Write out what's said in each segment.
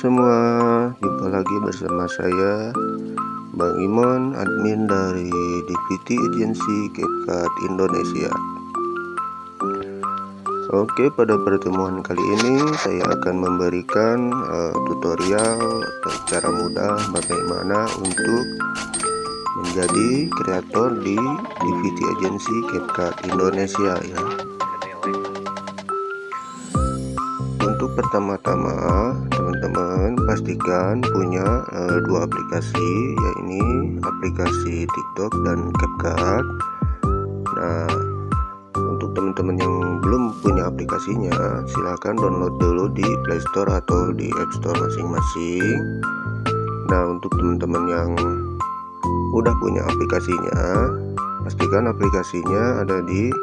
semua, jumpa lagi bersama saya Bang Imon, admin dari DPT Agency CapCut Indonesia. Oke, pada pertemuan kali ini saya akan memberikan tutorial cara mudah bagaimana untuk menjadi kreator di DPT Agency CapCut Indonesia ya. Untuk pertama-tama teman-teman pastikan punya dua aplikasi, yaitu aplikasi TikTok dan CapCut. Nah, untuk teman-teman yang belum punya aplikasinya, silahkan download dulu di Play Store atau di App Store masing-masing. Nah, untuk teman-teman yang udah punya aplikasinya, pastikan aplikasinya ada di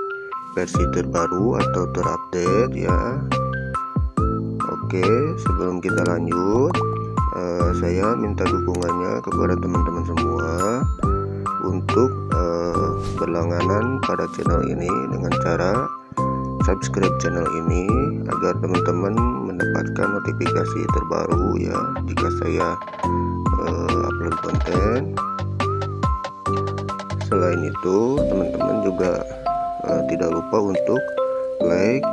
versi terbaru atau terupdate ya. Oke, sebelum kita lanjut, saya minta dukungannya kepada teman-teman semua untuk berlangganan pada channel ini dengan cara subscribe channel ini agar teman-teman mendapatkan notifikasi terbaru ya jika saya upload konten. Selain itu, teman-teman juga tidak lupa untuk like,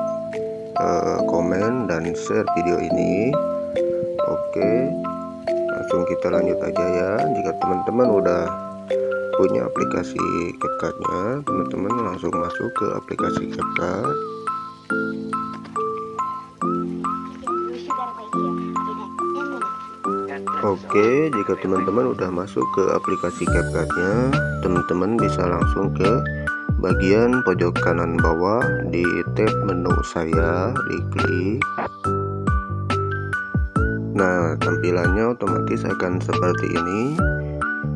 komen dan share video ini. Oke, langsung kita lanjut aja ya. Jika teman-teman udah punya aplikasi CapCut-nya, teman-teman langsung masuk ke aplikasi CapCut. Oke, jika teman-teman udah masuk ke aplikasi CapCut-nya, teman-teman bisa langsung ke bagian pojok kanan bawah di tab menu saya, diklik. Nah, tampilannya otomatis akan seperti ini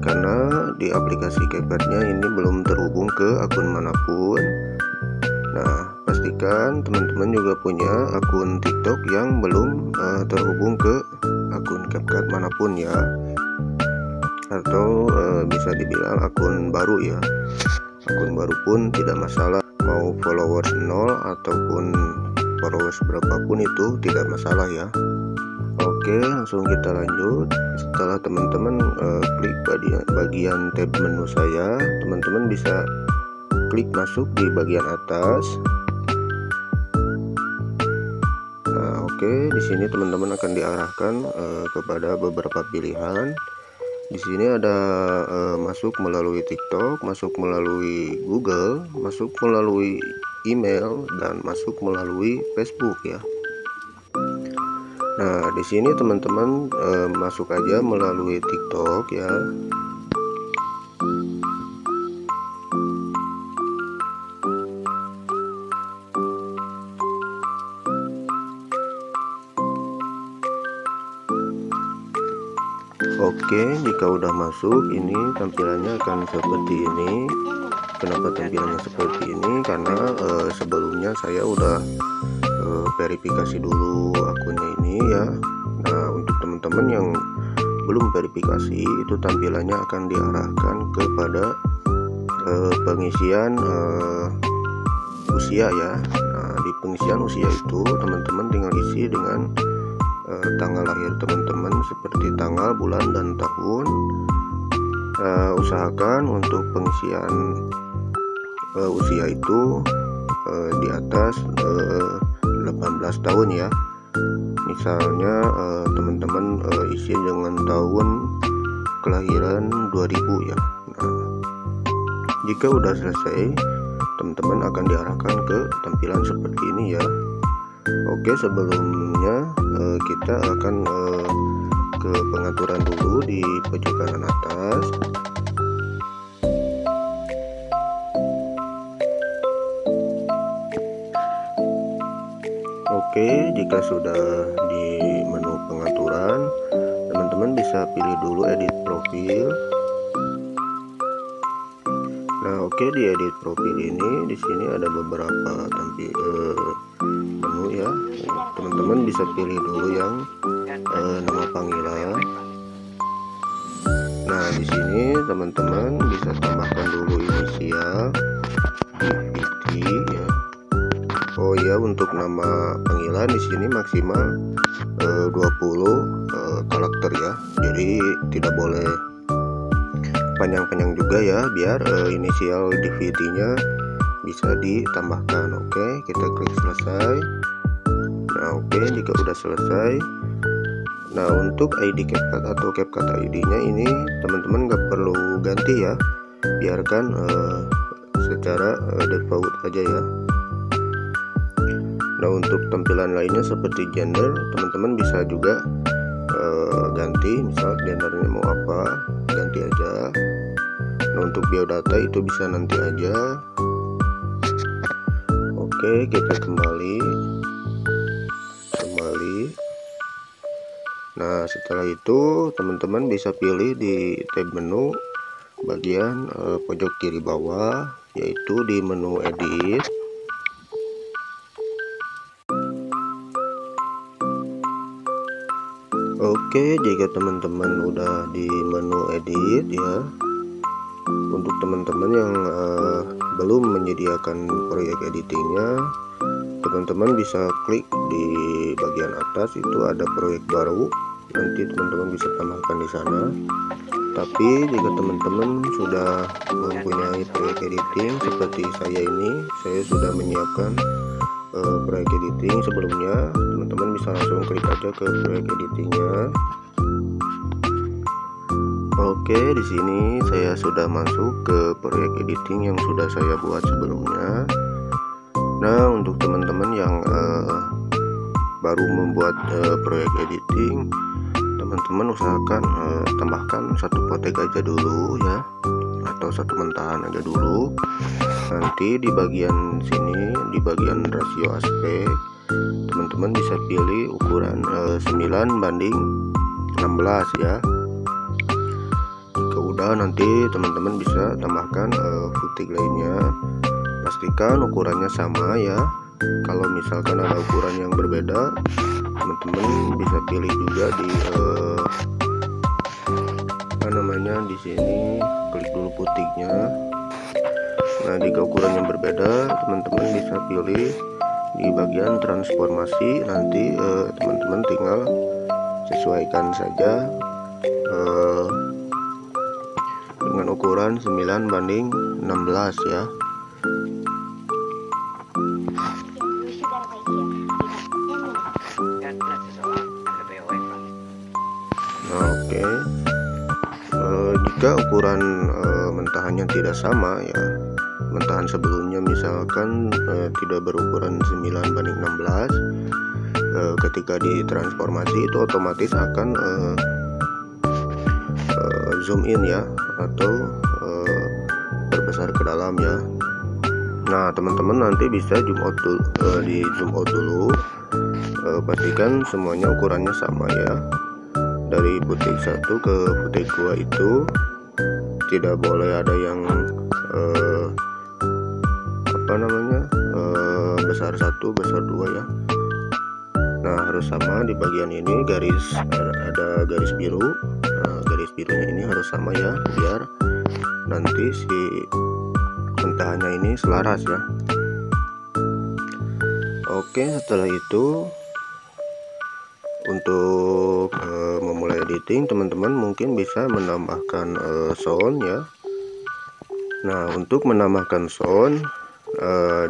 karena di aplikasi CapCut-nya ini belum terhubung ke akun manapun. Nah, pastikan teman-teman juga punya akun TikTok yang belum terhubung ke akun CapCut manapun ya, atau bisa dibilang akun baru ya. Akun baru pun tidak masalah, mau followers 0 ataupun followers berapapun itu tidak masalah ya. Oke, langsung kita lanjut. Setelah teman-teman klik bagian tab menu saya, teman-teman bisa klik masuk di bagian atas. Nah, oke, di sini teman-teman akan diarahkan kepada beberapa pilihan. Di sini ada masuk melalui TikTok, masuk melalui Google, masuk melalui email, dan masuk melalui Facebook ya. Nah, di sini teman-teman masuk aja melalui TikTok ya. Oke, jika udah masuk, ini tampilannya akan seperti ini. Kenapa tampilannya seperti ini? Karena sebelumnya saya udah verifikasi dulu akunnya ini ya. Nah, untuk teman-teman yang belum verifikasi, itu tampilannya akan diarahkan kepada pengisian usia ya. Nah, di pengisian usia itu teman-teman tinggal isi dengan tanggal lahir teman-teman seperti tanggal, bulan, dan tahun. Usahakan untuk pengisian usia itu di atas 18 tahun ya. Misalnya teman-teman isi dengan tahun kelahiran 2000 ya. Nah, jika udah selesai, teman-teman akan diarahkan ke tampilan seperti ini ya. Oke, sebelumnya kita akan ke pengaturan dulu di pojok kanan atas. Oke, jika sudah di menu pengaturan, teman-teman bisa pilih dulu edit profil. Nah, oke, di edit profil ini di sini ada beberapa menu ya. Teman-teman bisa pilih dulu yang nama panggilan. Nah, di sini teman-teman bisa tambahkan dulu inisial DPT ya. Oh ya, untuk nama panggilan di sini maksimal 20 karakter ya, jadi tidak boleh panjang-panjang juga ya, biar inisial DVD-nya bisa ditambahkan. Oke, kita klik selesai. Nah oke, jika udah selesai, nah untuk ID CapCut atau CapCut ID-nya ini teman-teman nggak perlu ganti ya, biarkan secara default aja ya. Nah untuk tampilan lainnya seperti gender, teman-teman bisa juga ganti, misal gendernya mau apa, ganti aja. Nah untuk biodata itu bisa nanti aja. Oke, kita kembali. Nah setelah itu teman-teman bisa pilih di tab menu bagian pojok kiri bawah, yaitu di menu edit. Oke, jika teman-teman udah di menu edit ya, untuk teman-teman yang belum menyediakan proyek editingnya, teman-teman bisa klik di bagian atas, itu ada proyek baru, nanti teman-teman bisa tambahkan di sana. Tapi jika teman-teman sudah mempunyai proyek editing seperti saya ini, saya sudah menyiapkan proyek editing sebelumnya, teman-teman bisa langsung klik aja ke proyek editingnya. Oke, di sini saya sudah masuk ke proyek editing yang sudah saya buat sebelumnya. Nah untuk teman-teman yang baru membuat proyek editing, teman-teman usahakan tambahkan satu potek aja dulu ya, atau satu mentahan aja dulu. Nanti di bagian sini, di bagian rasio aspek, teman-teman bisa pilih ukuran 9:16 ya. Jika udah, nanti teman-teman bisa tambahkan footing lainnya. Pastikan ukurannya sama ya. Kalau misalkan ada ukuran yang berbeda, teman-teman bisa pilih juga di di sini, klik dulu putiknya. Nah jika ukuran yang berbeda, teman-teman bisa pilih di bagian transformasi. Nanti teman-teman tinggal sesuaikan saja dengan ukuran 9:16 ya. Nah oke, jika ukuran mentahannya tidak sama ya, mentahan sebelumnya misalkan tidak berukuran 9:16, ketika ditransformasi itu otomatis akan zoom in ya, atau berbesar ke dalam ya. Nah teman-teman nanti bisa zoom out dulu, di zoom out dulu, pastikan semuanya ukurannya sama ya. Dari putik 1 ke putik 2 itu tidak boleh ada yang besar 1 besar 2 ya. Nah harus sama di bagian ini, garis ada garis biru. Nah, garis birunya ini harus sama ya, biar nanti si mentahannya ini selaras ya. Oke, setelah itu untuk memulai editing, teman-teman mungkin bisa menambahkan sound ya. Nah untuk menambahkan sound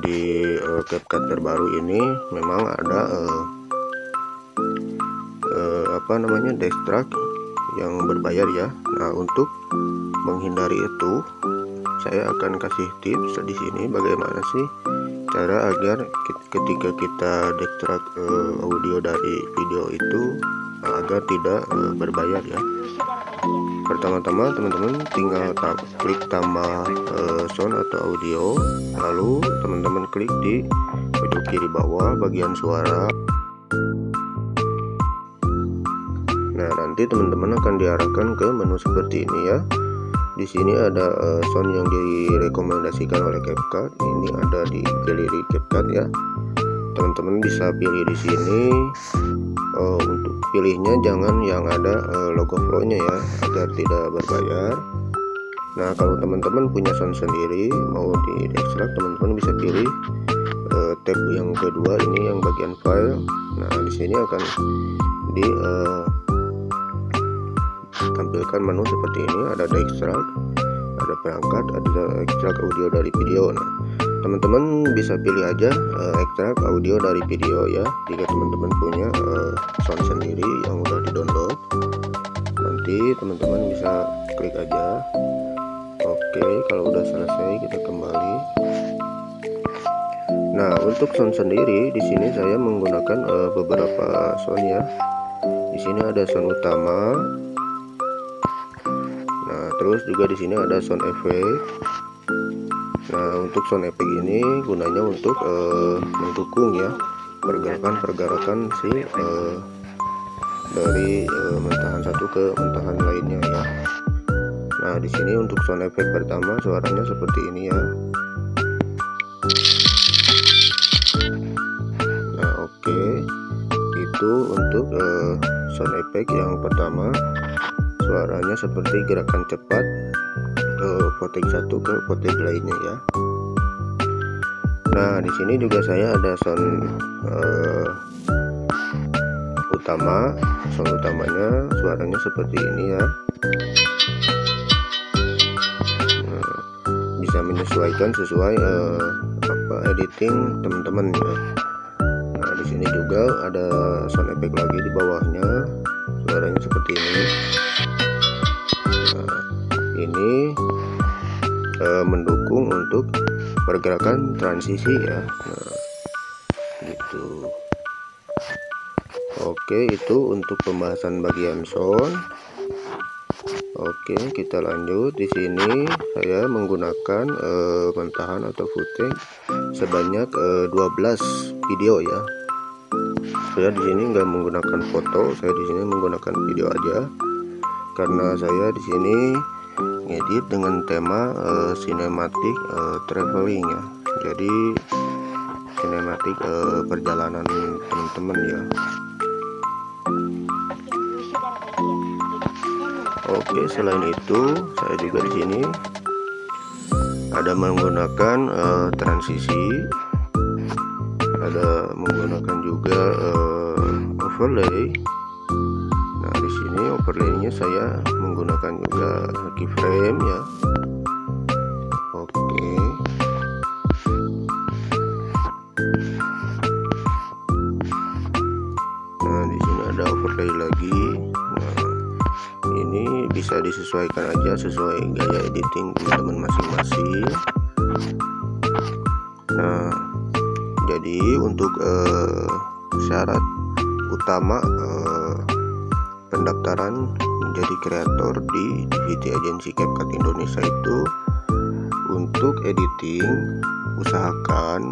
di CapCut terbaru ini memang ada destruct yang berbayar ya. Nah untuk menghindari itu, saya akan kasih tips di sini bagaimana sih cara agar ketika kita destruct audio dari video itu agar tidak berbayar ya. Pertama-tama teman-teman tinggal klik tambah sound atau audio, lalu teman-teman klik di pojok kiri bawah bagian suara. Nah nanti teman-teman akan diarahkan ke menu seperti ini ya. Di sini ada sound yang direkomendasikan oleh CapCut. Ini ada di galeri CapCut ya. Teman-teman bisa pilih di sini. Untuk pilihnya jangan yang ada logo flow-nya ya, agar tidak berbayar. Nah kalau teman-teman punya sound sendiri mau di extract, teman-teman bisa pilih tab yang kedua ini yang bagian file. Nah di sini akan tampilkan menu seperti ini. Ada ekstrak, ada perangkat, ada ekstrak audio dari video. Nah, teman-teman bisa pilih aja ekstrak audio dari video ya, jika teman-teman punya sound sendiri yang udah di-download. Nanti teman-teman bisa klik aja. Oke, kalau udah selesai kita kembali. Nah, untuk sound sendiri di sini saya menggunakan beberapa sound ya. Di sini ada sound utama. Nah, terus juga di sini ada sound effect. Nah, untuk sound effect ini gunanya untuk mendukung ya pergerakan-pergerakan si dari mentahan satu ke mentahan lainnya ya. Nah, di sini untuk sound effect pertama suaranya seperti ini ya. Nah, oke. Itu untuk sound effect yang pertama, suaranya seperti gerakan cepat voting satu ke voting lainnya ya. Nah, di sini juga saya ada sound utama. Sound utamanya suaranya seperti ini ya. Nah, bisa menyesuaikan sesuai editing teman-teman ya. Nah, di sini juga ada sound effect lagi di bawahnya, suaranya seperti ini. Nah, ini mendukung untuk pergerakan transisi ya. Nah, gitu. Oke, itu untuk pembahasan bagian sound. Oke, kita lanjut. Di sini saya menggunakan mentahan atau footage sebanyak 12 video ya. Saya di sini nggak menggunakan foto, saya di sini menggunakan video aja, karena saya di sini ngedit dengan tema cinematic traveling ya. Jadi sinematik perjalanan teman-teman ya. Oke, selain itu saya juga di sini ada menggunakan transisi, ada menggunakan juga overlay. Nah, di sini overlaynya saya menggunakan juga keyframe ya. Oke. Nah, di sini ada overlay lagi. Nah, ini bisa disesuaikan aja sesuai gaya editing teman-teman masing-masing. Nah, jadi untuk syarat utama pendaftaran menjadi kreator di DVD Agensi CapCut Indonesia itu, untuk editing usahakan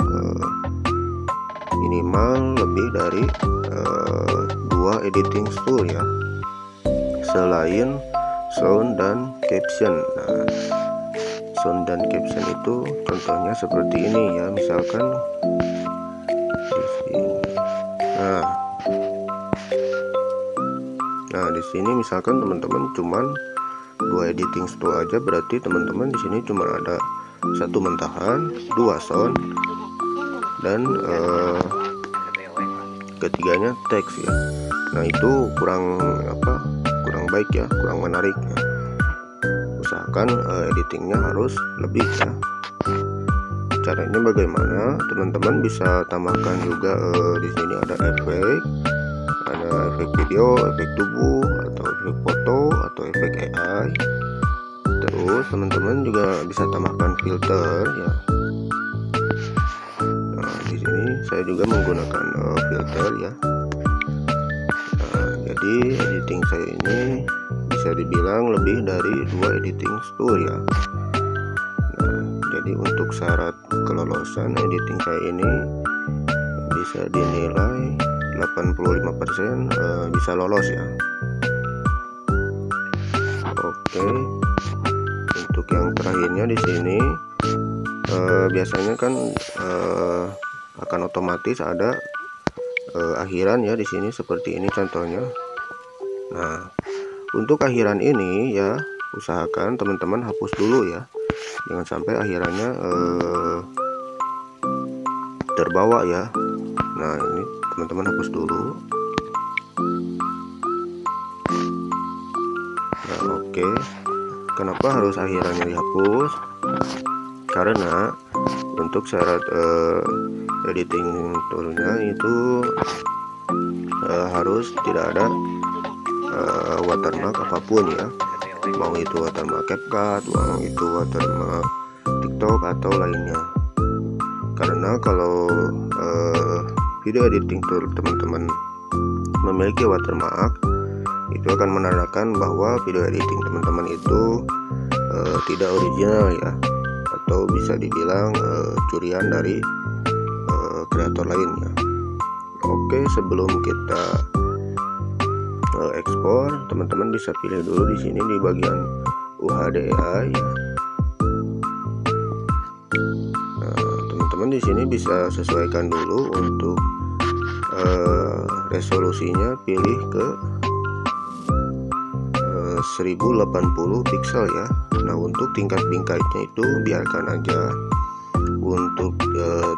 minimal lebih dari 2 editing tool ya, selain sound dan caption. Nah, sound dan caption itu contohnya seperti ini ya, misalkan di sini. Nah, di sini misalkan teman-teman cuman 2 editing tool aja, berarti teman-teman di sini cuma ada 1 mentahan, 2 sound, dan ketiganya teks ya. Nah, itu kurang baik ya, kurang menarik ya. Usahakan editingnya harus lebih ya. Caranya bagaimana? Teman-teman bisa tambahkan juga di sini ada efek, ada efek video, efek tubuh, atau efek foto, atau efek AI. Terus teman-teman juga bisa tambahkan filter ya. Nah, di sini saya juga menggunakan filter ya. Nah, jadi editing saya ini bisa dibilang lebih dari 2 editing tool ya. Nah, jadi untuk syarat kelolosan editing saya ini bisa dinilai 85% bisa lolos ya. Oke, untuk yang terakhirnya di sini biasanya kan akan otomatis ada akhiran ya, di sini seperti ini contohnya. Nah, untuk akhiran ini ya usahakan teman-teman hapus dulu ya, jangan sampai akhirannya terbawa ya. Nah, ini teman-teman hapus dulu. Oke, kenapa harus akhirannya dihapus? Karena untuk syarat editing toolnya itu harus tidak ada watermark apapun ya, mau itu watermark CapCut, mau itu watermark TikTok atau lainnya. Karena kalau video editing tool teman-teman memiliki watermark, itu akan menandakan bahwa video editing teman-teman itu tidak original ya, atau bisa dibilang curian dari kreator lainnya. Oke, sebelum kita ekspor, teman-teman bisa pilih dulu di sini di bagian UHDA ya. Teman-teman di sini bisa sesuaikan dulu untuk resolusinya, pilih ke 1080 pixel ya. Nah, untuk tingkat bingkainya itu biarkan aja. Untuk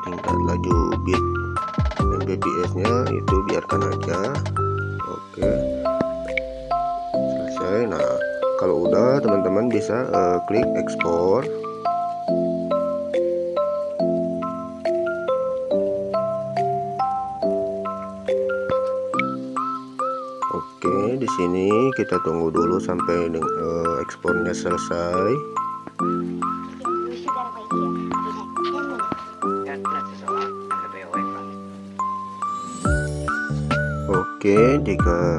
tingkat laju bit Mbps nya itu biarkan aja. Oke, selesai. Nah, kalau udah, teman-teman bisa klik ekspor. Oke, di sini kita tunggu dulu sampai ekspornya selesai. Oke, jika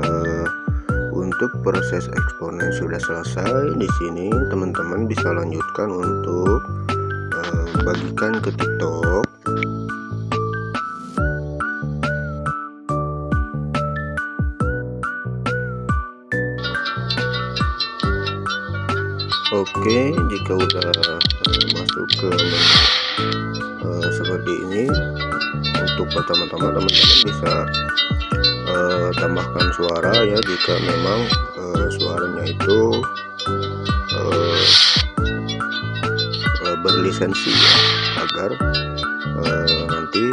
untuk proses ekspornya sudah selesai, di sini teman-teman bisa lanjutkan untuk bagikan ke TikTok. Oke, jika udah masuk ke seperti ini, untuk pertama-tama teman-teman bisa tambahkan suara ya, jika memang suaranya itu berlisensi ya, agar nanti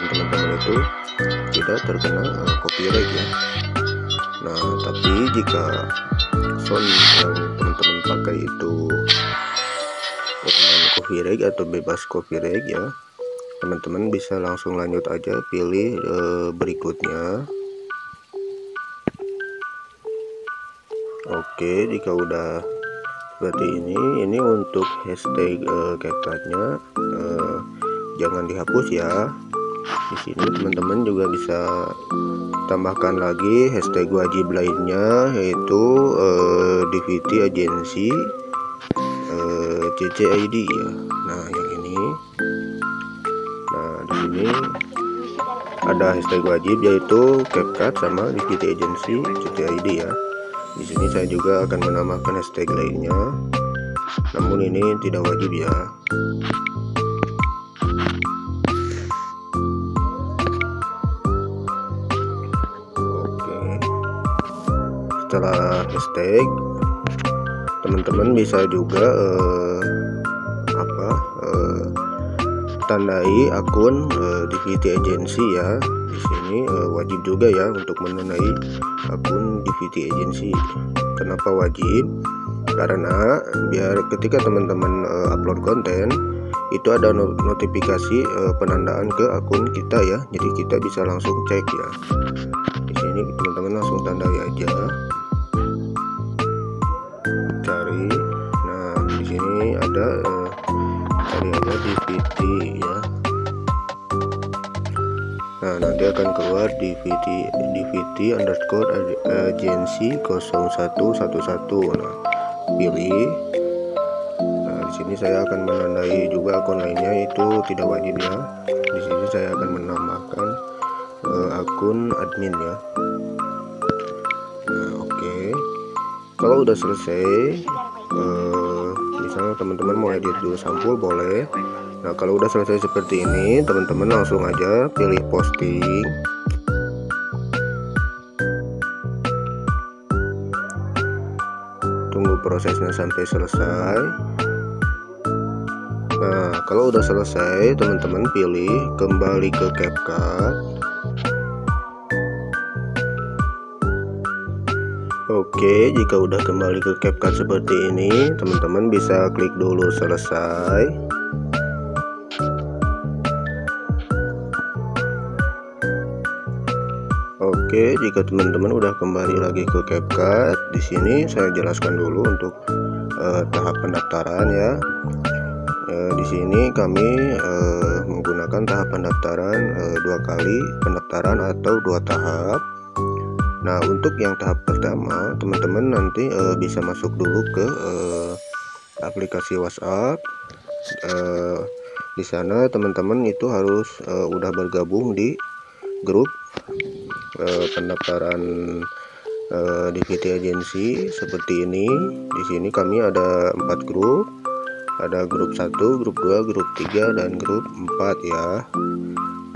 konten teman-teman itu tidak terkena copyright ya. Nah, tapi jika sound yang teman-teman pakai itu copyright atau bebas copyright ya, teman-teman bisa langsung lanjut aja, pilih berikutnya. Oke, jika udah seperti ini untuk hashtag CapCut-nya jangan dihapus ya. Di sini teman-teman juga bisa tambahkan lagi hashtag wajib lainnya, yaitu DVT agency CCID ya. Nah, yang ini. Nah, di sini ada hashtag wajib yaitu CapCut sama DVT agency CCID ya. Di sini saya juga akan menambahkan hashtag lainnya, namun ini tidak wajib ya. Oke, setelah hashtag, teman-teman bisa juga tandai akun DVT agency ya. Di sini wajib juga ya untuk menandai akun DVT agency. Kenapa wajib? Karena biar ketika teman-teman upload konten itu ada notifikasi penandaan ke akun kita ya. Jadi kita bisa langsung cek ya. Di sini teman-teman langsung tandai aja. Cari. Nah, di sini ada cari aja DVT ya. Nah, nanti akan keluar DVT underscore agency 0111. Nah, pilih. Nah, di sini saya akan menandai juga akun lainnya, itu tidak wajib ya. Di sini saya akan menambahkan akun admin ya. Nah, oke. Kalau udah selesai, misalnya teman-teman mau edit dulu sampul boleh. Nah, kalau udah selesai seperti ini, teman-teman langsung aja pilih posting. Tunggu prosesnya sampai selesai. Nah, kalau udah selesai, teman-teman pilih kembali ke CapCut. Oke, Oke, jika udah kembali ke CapCut seperti ini, teman-teman bisa klik dulu selesai. Oke, jika teman-teman udah kembali lagi ke CapCut, di sini saya jelaskan dulu untuk tahap pendaftaran ya. Di sini kami menggunakan tahap pendaftaran 2 kali pendaftaran atau 2 tahap. Nah, untuk yang tahap pertama, teman-teman nanti bisa masuk dulu ke aplikasi WhatsApp. Di sana teman-teman itu harus udah bergabung di grup pendaftaran DVT Agency seperti ini. Di sini kami ada 4 grup. Ada grup 1, grup 2, grup 3, dan grup 4 ya.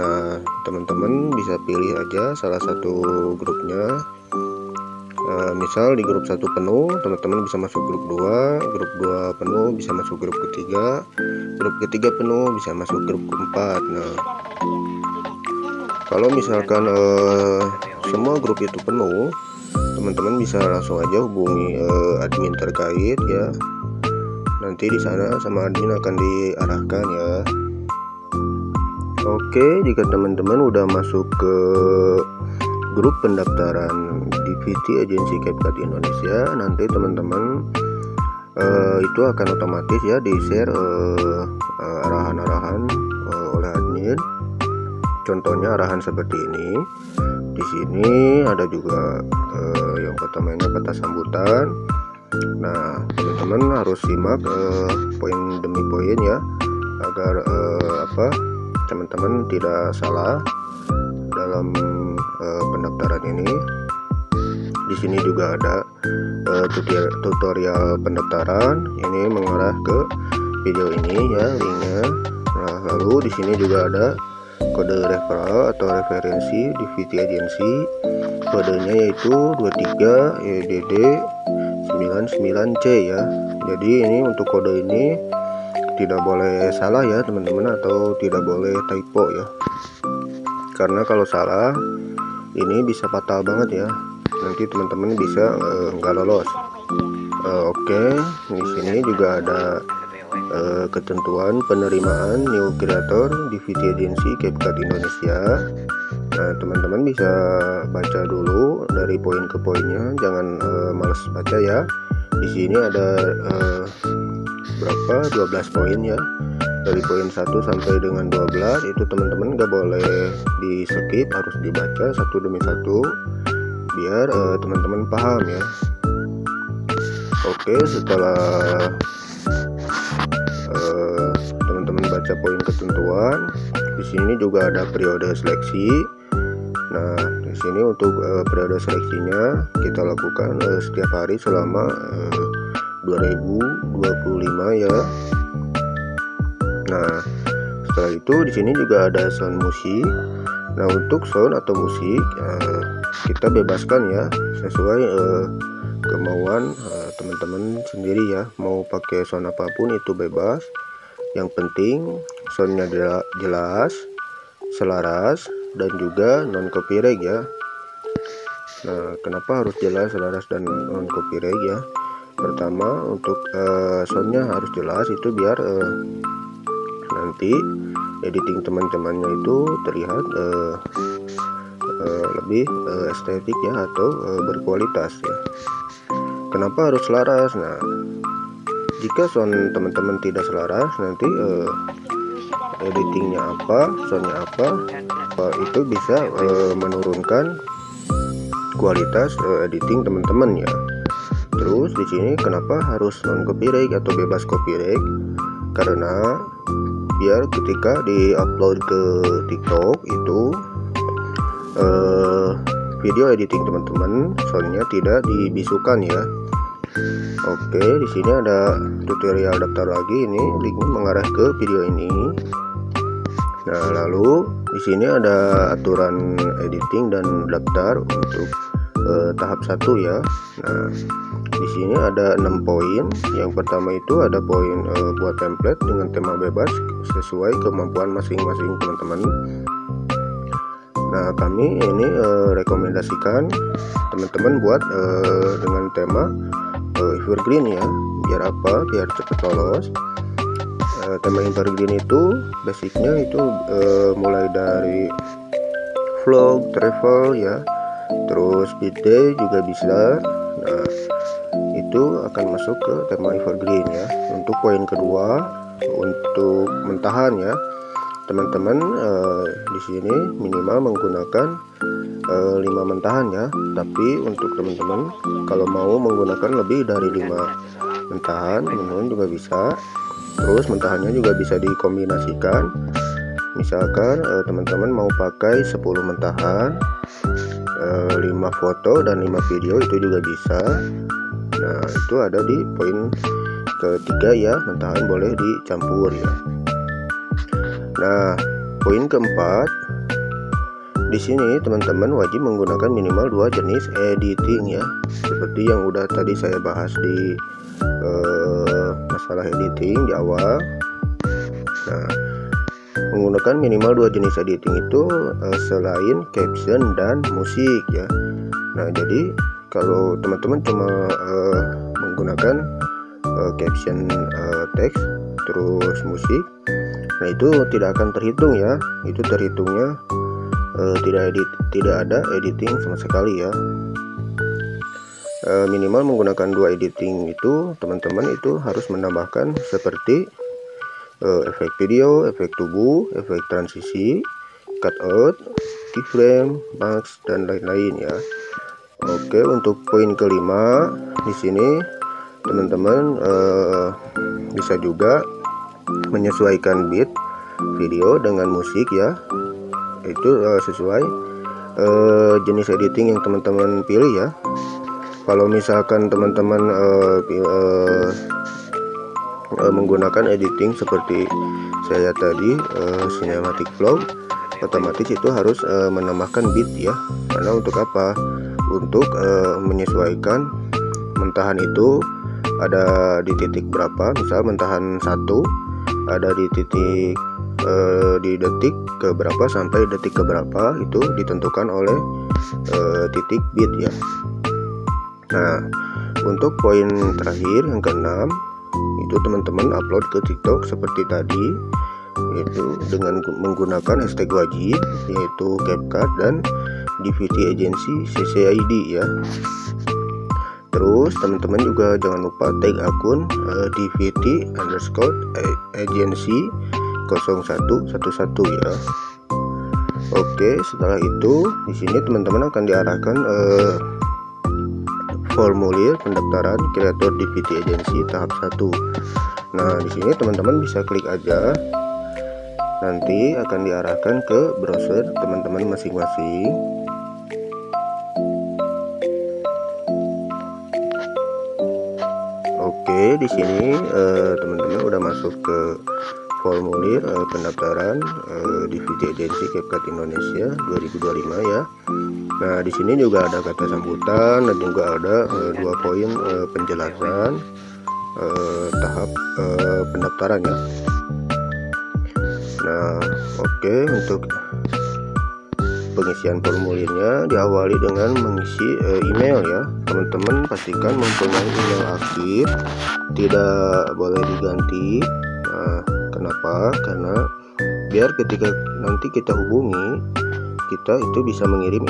Nah, teman-teman bisa pilih aja salah satu grupnya. Misal di grup 1 penuh, teman-teman bisa masuk grup 2, grup 2 penuh bisa masuk grup ketiga, grup ketiga penuh bisa masuk grup keempat. Nah, kalau misalkan semua grup itu penuh, teman-teman bisa langsung aja hubungi admin terkait ya. Nanti di sana sama admin akan diarahkan ya. Oke, jika teman-teman udah masuk ke grup pendaftaran DVT Agency CapCut Indonesia, nanti teman-teman itu akan otomatis ya di-share arahan-arahan oleh admin. Contohnya arahan seperti ini. Di sini ada juga yang pertamanya kata sambutan. Nah, teman-teman harus simak poin demi poin ya, agar teman-teman tidak salah dalam pendaftaran ini. Di sini juga ada tutorial pendaftaran. Ini mengarah ke video ini ya, linknya. Nah, lalu di sini juga ada kode referral atau referensi DVT Agency. Kodenya yaitu 23 EDD 99C ya. Jadi ini untuk kode ini tidak boleh salah ya teman-teman, atau tidak boleh typo ya, karena kalau salah ini bisa fatal banget ya, nanti teman-teman bisa nggak lolos. Oke, di sini juga ada ketentuan penerimaan new creator DVT Agency CapCut Indonesia. Nah, teman-teman bisa baca dulu dari poin ke poinnya, jangan males baca ya. Di sini ada 12 poin ya, dari poin 1 sampai dengan 12 itu teman-teman nggak boleh di skip, harus dibaca satu demi satu biar teman-teman paham ya. Oke, setelah teman-teman baca poin ketentuan, di sini juga ada periode seleksi. Nah, di sini untuk periode seleksinya kita lakukan setiap hari selama 2025 ya. Nah, setelah itu di sini juga ada sound musik. Nah, untuk sound atau musik kita bebaskan ya, sesuai kemauan teman-teman sendiri ya. Mau pakai sound apapun itu bebas. Yang penting soundnya jelas, selaras, dan juga non copyright ya. Nah, kenapa harus jelas, selaras, dan non copyright ya? Pertama, untuk soundnya harus jelas, itu biar nanti editing teman-temannya itu terlihat lebih estetik ya, atau berkualitas ya. Kenapa harus selaras? Nah, jika sound teman-teman tidak selaras, nanti editingnya soundnya itu bisa menurunkan kualitas editing teman-teman ya. Terus di sini kenapa harus non copyright atau bebas copyright? Karena biar ketika di-upload ke TikTok itu video editing teman-teman soundnya tidak dibisukan ya. Oke, di sini ada tutorial daftar lagi, ini linknya mengarah ke video ini. Nah, lalu di sini ada aturan editing dan daftar untuk tahap 1 ya. Nah, di sini ada 6 poin. Yang pertama itu ada poin buat template dengan tema bebas sesuai kemampuan masing-masing teman-teman. Nah, kami ini rekomendasikan teman-teman buat dengan tema evergreen ya. Biar apa? Biar cepat lolos. Tema evergreen itu basicnya itu mulai dari vlog, travel ya, terus birthday juga bisa. Nah, itu akan masuk ke tema evergreen ya. Untuk poin kedua, untuk mentahan ya, teman-teman di sini minimal menggunakan 5 mentahan ya. Tapi untuk teman-teman kalau mau menggunakan lebih dari 5 mentahan, teman-teman juga bisa. Terus mentahannya juga bisa dikombinasikan. Misalkan teman-teman mau pakai 10 mentahan, 5 foto dan 5 video, itu juga bisa. Nah, itu ada di poin ketiga ya, mentahan boleh dicampur ya. Nah, poin keempat, di sini teman-teman wajib menggunakan minimal 2 jenis editing ya, seperti yang udah tadi saya bahas di masalah editing di awal. Nah, menggunakan minimal 2 jenis editing itu selain caption dan musik ya. Nah, jadi kalau teman-teman cuma menggunakan caption teks terus musik, nah itu tidak akan terhitung ya. Itu terhitungnya tidak ada editing sama sekali ya. Minimal menggunakan 2 editing itu teman-teman itu harus menambahkan seperti efek video, efek tubuh, efek transisi, cutout, keyframe, max dan lain-lain ya. Oke, untuk poin kelima di sini teman-teman bisa juga menyesuaikan beat video dengan musik ya. Itu sesuai jenis editing yang teman-teman pilih ya. Kalau misalkan teman-teman menggunakan editing seperti saya tadi cinematic vlog, otomatis itu harus menambahkan beat ya. Karena untuk apa? Untuk menyesuaikan mentahan itu ada di titik berapa. Misal mentahan 1 ada di titik di detik ke berapa sampai detik ke berapa, itu ditentukan oleh titik beat ya. Nah, untuk poin terakhir yang keenam, itu teman-teman upload ke TikTok seperti tadi, yaitu dengan menggunakan hashtag wajib, yaitu CapCut dan DVD Agency CCID ya. Terus teman-teman juga jangan lupa tag akun DVD_Agency 0111 ya. Oke, setelah itu di sini teman-teman akan diarahkan formulir pendaftaran kreator DVD Agency tahap 1. Nah, di sini teman-teman bisa klik aja. Nanti akan diarahkan ke browser teman-teman masing-masing. Oke, di sini teman-teman udah masuk ke formulir pendaftaran DVD Agency CapCut Indonesia 2025 ya. Nah, di sini juga ada kata sambutan dan juga ada 2 poin penjelasan tahap pendaftaran ya. Nah, oke, untuk pengisian formulirnya diawali dengan mengisi email ya. Teman-teman pastikan mempunyai email aktif, tidak boleh diganti. Nah, kenapa? Karena biar ketika nanti kita hubungi, kita itu bisa mengirim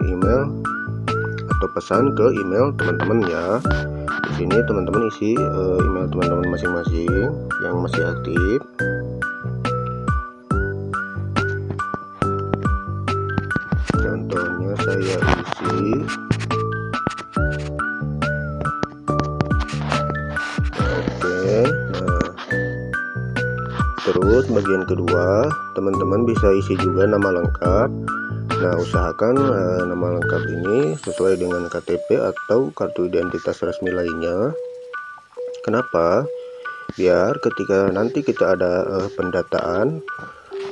email atau pesan ke email teman-teman ya. Di sini teman-teman isi email teman-teman masing-masing yang masih aktif. Contohnya saya isi terus bagian kedua teman-teman bisa isi juga nama lengkap. Nah, usahakan nama lengkap ini sesuai dengan KTP atau kartu identitas resmi lainnya. Kenapa? Biar ketika nanti kita ada pendataan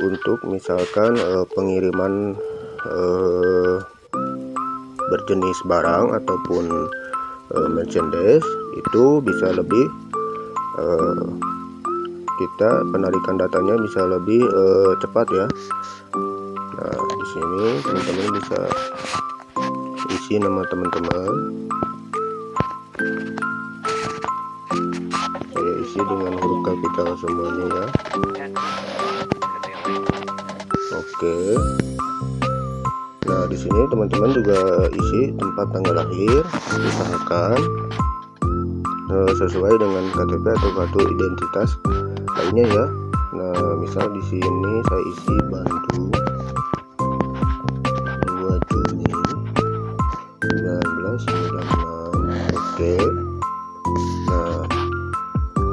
untuk misalkan pengiriman berjenis barang ataupun merchandise, itu bisa lebih kita penarikan datanya bisa lebih cepat ya. Nah, di sini teman-teman bisa isi nama teman-teman. Saya isi dengan huruf kapital semuanya ya. Oke. Nah, di sini teman-teman juga isi tempat tanggal lahir, usahakan sesuai dengan KTP atau kartu identitas lainnya ya. Nah, misal di sini saya isi Bandung 2 Juni 1996. Oke. Nah,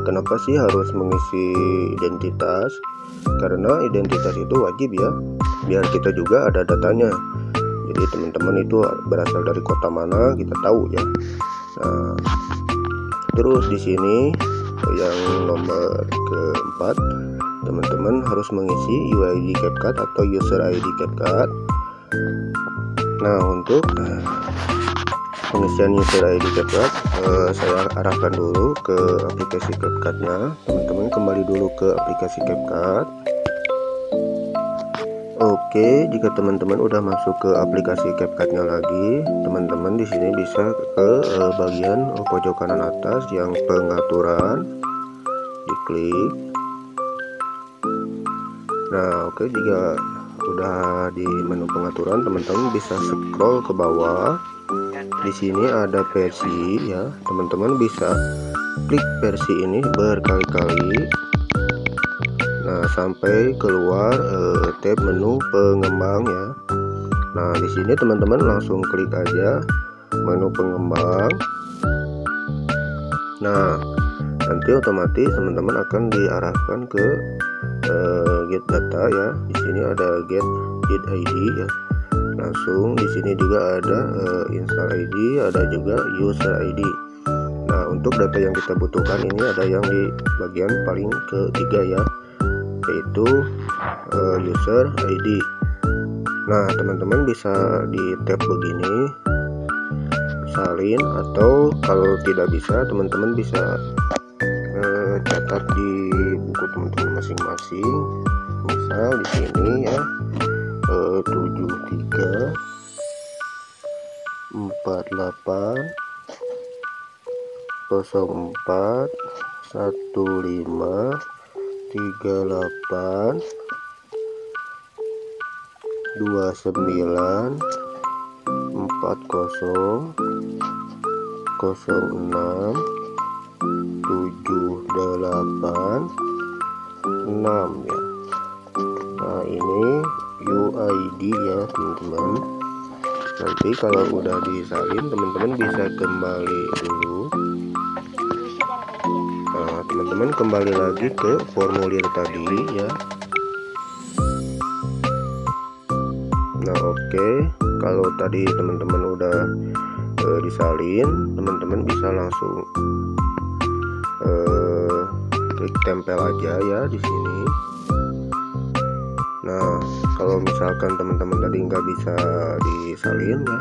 kenapa sih harus mengisi identitas? Karena identitas itu wajib ya, biar kita juga ada datanya. Jadi teman-teman itu berasal dari kota mana kita tahu ya. Nah, terus di sini yang nomor keempat, teman-teman harus mengisi UID CapCut atau user ID CapCut. Nah, untuk pengisian user ID CapCut saya arahkan dulu ke aplikasi CapCut-nya. Teman-teman kembali dulu ke aplikasi CapCut. Oke, jika teman-teman udah masuk ke aplikasi CapCut-nya lagi, teman-teman di sini bisa ke bagian pojok kanan atas yang pengaturan, diklik. Nah, oke, jika udah di menu pengaturan, teman-teman bisa scroll ke bawah. Di sini ada versi ya, teman-teman bisa klik versi ini berkali-kali. Nah, sampai keluar tab menu pengembang ya. Nah, di sini teman-teman langsung klik aja menu pengembang. Nah, nanti otomatis teman-teman akan diarahkan ke get data ya. Di sini ada get ID ya. Langsung di sini juga ada install ID, ada juga user ID. Nah, untuk data yang kita butuhkan ini ada yang di bagian paling ketiga ya, yaitu user ID. Nah, teman-teman bisa di tab begini, salin, atau kalau tidak bisa teman-teman bisa catat di buku teman-teman masing-masing. Misal di sini ya 73 48 04 15 38 29 40 06 78 6 ya. Nah, ini UID ya teman-teman. Nanti kalau udah disalin, teman-teman bisa kembali dulu. Nah, teman-teman kembali lagi ke formulir tadi ya. Nah, oke, kalau tadi teman-teman udah disalin, teman-teman bisa langsung klik tempel aja ya di sini. Nah, kalau misalkan teman-teman tadi nggak bisa disalin ya,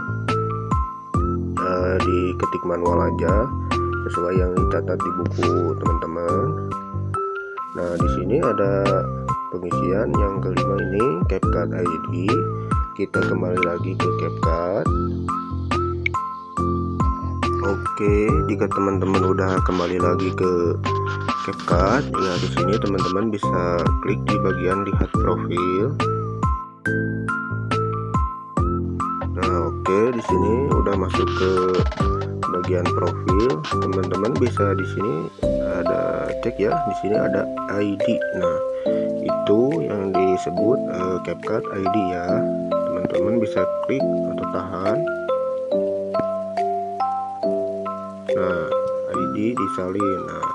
diketik manual aja sesuai yang dicatat di buku teman-teman. Nah, di sini ada pengisian yang kelima ini CapCut ID. Kita kembali lagi ke CapCut. Oke, jika teman-teman udah kembali lagi ke CapCut ya, di sini teman-teman bisa klik di bagian lihat profil. Nah, oke, di sini udah masuk ke bagian profil. Teman-teman bisa di sini ada cek ya, di sini ada ID. Nah, itu yang disebut CapCut ID ya. Teman-teman bisa klik atau tahan. Nah, ID disalin. Nah,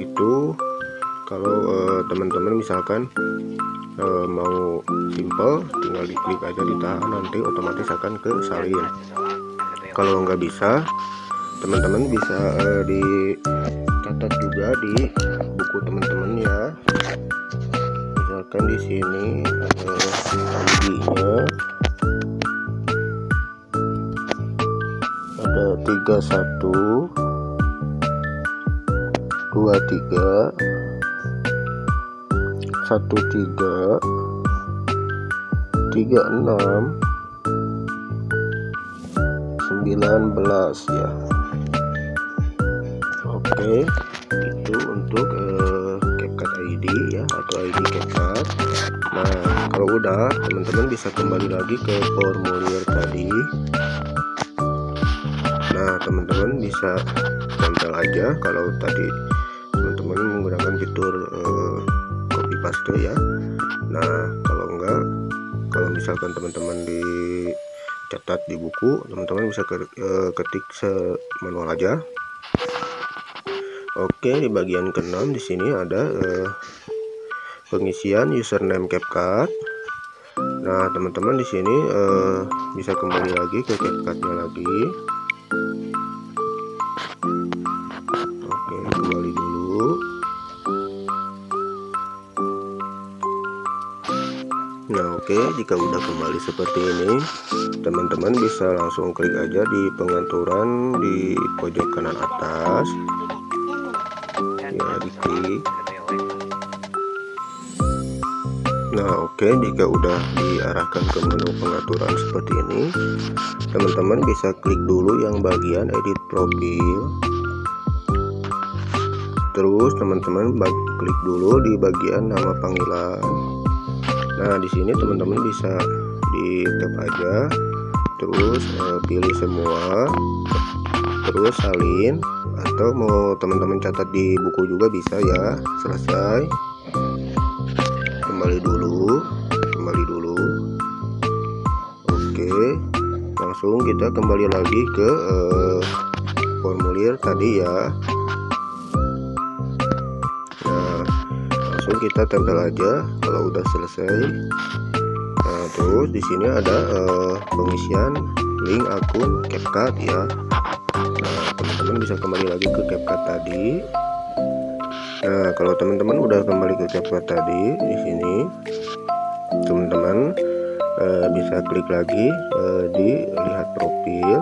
itu kalau teman-teman misalkan mau simple, tinggal diklik aja, ditahan, nanti otomatis akan ke salin. Kalau nggak bisa, teman-teman bisa dicatat juga di buku teman-teman ya. Misalkan di sini ID-nya ada 31 23 13 13 3619 ya. Oke, itu untuk CapCut ID ya, atau ID CapCut. Nah, kalau udah, teman-teman bisa kembali lagi ke formulir tadi. Nah, teman-teman bisa tempel aja kalau tadi teman-teman menggunakan fitur copy paste ya. Nah, kalau enggak, kalau misalkan teman-teman dicatat di buku, teman-teman bisa ketik manual aja. Oke, di bagian ke-6 di sini ada pengisian username CapCut. Nah, teman-teman di sini bisa kembali lagi ke CapCut-nya lagi. Oke, kembali dulu. Nah, oke, jika udah kembali seperti ini, teman-teman bisa langsung klik aja di pengaturan di pojok kanan atas. Ya, diklik. Nah, oke, jika udah diarahkan ke menu pengaturan seperti ini, teman-teman bisa klik dulu yang bagian edit profil. Terus teman-teman klik dulu di bagian nama panggilan. Nah, di sini teman-teman bisa di tap aja, terus pilih semua, terus salin, atau mau teman-teman catat di buku juga bisa ya. Selesai, kembali dulu. Oke, langsung kita kembali lagi ke formulir tadi ya. Nah, langsung kita tempel aja kalau udah selesai. Nah, terus di sini ada pengisian link akun CapCut ya. Nah, teman-teman bisa kembali lagi ke CapCut tadi. Nah, kalau teman-teman udah kembali ke CapCut tadi, di sini teman-teman bisa klik lagi di lihat profil.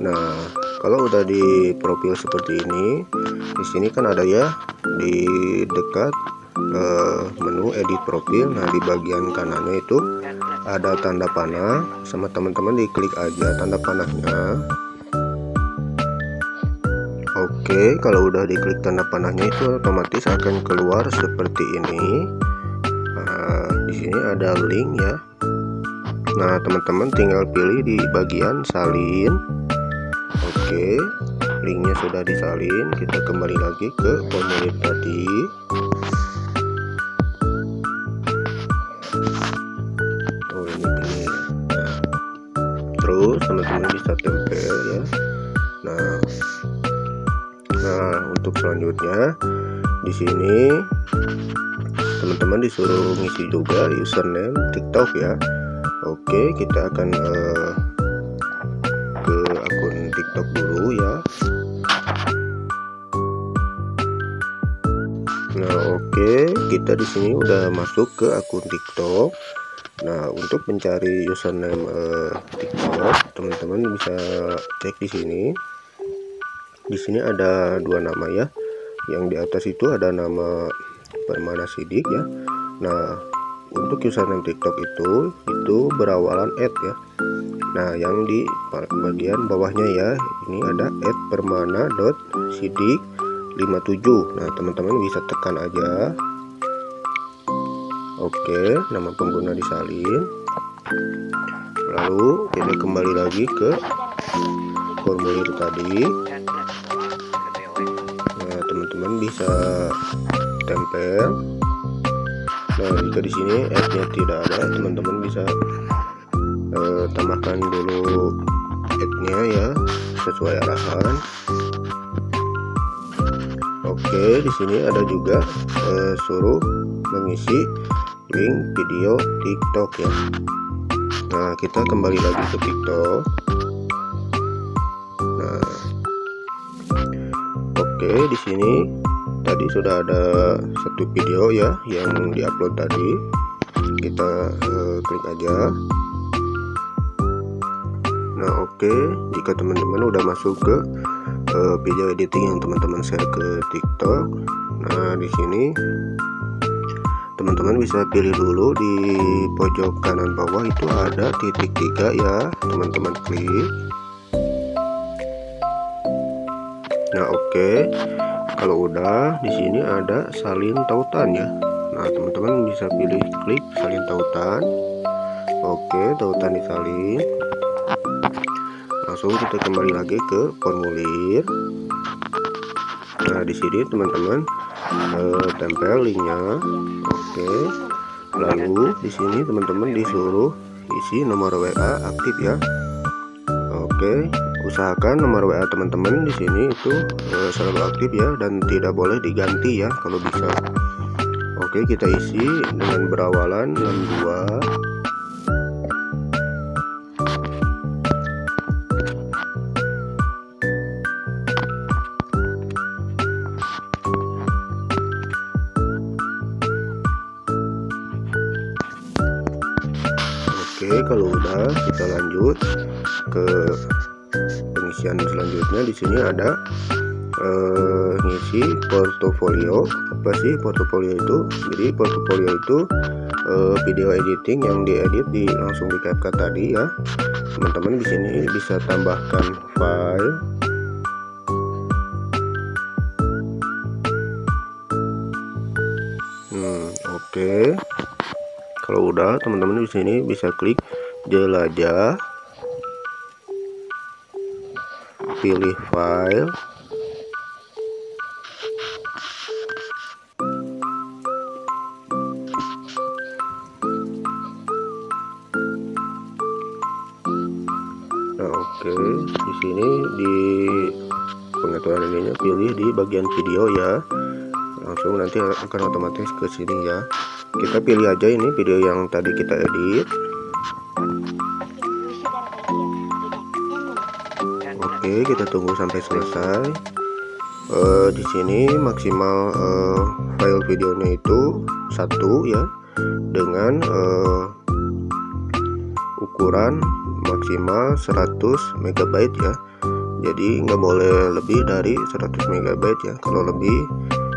Nah, kalau udah di profil seperti ini, di sini kan ada ya di dekat menu edit profil. Nah, di bagian kanannya itu ada tanda panah, sama teman-teman diklik aja tanda panahnya. Oke, kalau udah diklik tanda panahnya itu otomatis akan keluar seperti ini. Nah, di sini ada link ya. Nah, teman-teman tinggal pilih di bagian salin. Oke, linknya sudah disalin. Kita kembali lagi ke formulir tadi. Oh, ini pilih. Nah, terus teman-teman bisa tempel ya. Nah, untuk selanjutnya di sini teman-teman disuruh ngisi juga username TikTok ya. Oke, kita akan ke akun TikTok dulu ya. Nah, oke, kita di sini udah masuk ke akun TikTok. Nah, untuk mencari username TikTok, teman-teman bisa cek di sini. Di sini ada dua nama ya. Yang di atas itu ada nama Permana Sidik ya. Nah, untuk username TikTok itu berawalan @ ya. Nah, yang di bagian bawahnya ya, ini ada @permana.sidik57. Nah, teman-teman bisa tekan aja. Oke, nama pengguna disalin. Lalu kita kembali lagi ke formulir tadi. Nah, teman-teman bisa tempel. Nah, jika di sini @-nya tidak ada, teman-teman bisa tambahkan dulu @-nya ya sesuai arahan. Oke, di sini ada juga suruh mengisi link video TikTok ya. Nah, kita kembali lagi ke TikTok. Nah, oke, di sini tadi sudah ada satu video ya yang diupload tadi. Kita klik aja. Nah, oke, jika teman-teman udah masuk ke video editing yang teman-teman share ke TikTok, nah di sini teman-teman bisa pilih dulu di pojok kanan bawah itu ada titik 3 ya, teman-teman klik. Nah, oke. Kalau udah, di sini ada salin tautan ya. Nah, teman-teman bisa pilih klik salin tautan. Oke, tautan disalin. Langsung kita kembali lagi ke formulir. Nah, di sini teman-teman tempel linknya. Oke. Lalu di sini teman-teman disuruh isi nomor WA aktif ya. Oke, usahakan nomor WA teman-teman di sini itu selalu aktif ya, dan tidak boleh diganti ya kalau bisa. Oke, kita isi dengan berawalan 62. Oke, kalau udah kita lanjut ke pengisian selanjutnya. Di sini ada ngisi portofolio. Apa sih portofolio itu? Jadi portofolio itu video editing yang diedit langsung di CapCut tadi ya. Teman-teman di sini bisa tambahkan file. Oke. Kalau udah, teman-teman di sini bisa klik jelajah, pilih file, nah oke, di sini di pengaturan ininya pilih di bagian video ya, langsung nanti akan otomatis ke sini ya. Kita pilih aja ini video yang tadi kita edit. Oke, kita tunggu sampai selesai. Di sini maksimal file videonya itu 1 ya, dengan ukuran maksimal 100 MB ya. Jadi nggak boleh lebih dari 100 MB ya. Kalau lebih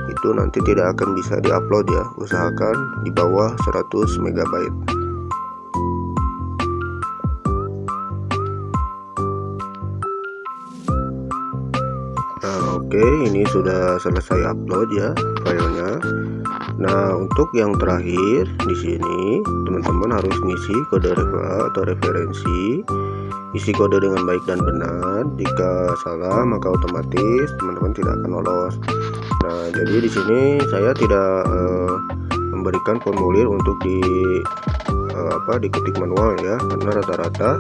itu nanti tidak akan bisa diupload ya. Usahakan di bawah 100 MB. Nah, oke, ini sudah selesai upload ya filenya. Nah, untuk yang terakhir di sini teman-teman harus ngisi kode atau referensi. Isi kode dengan baik dan benar. Jika salah maka otomatis teman-teman tidak akan lolos. Nah, jadi di sini saya tidak memberikan formulir untuk diketik manual ya, karena rata-rata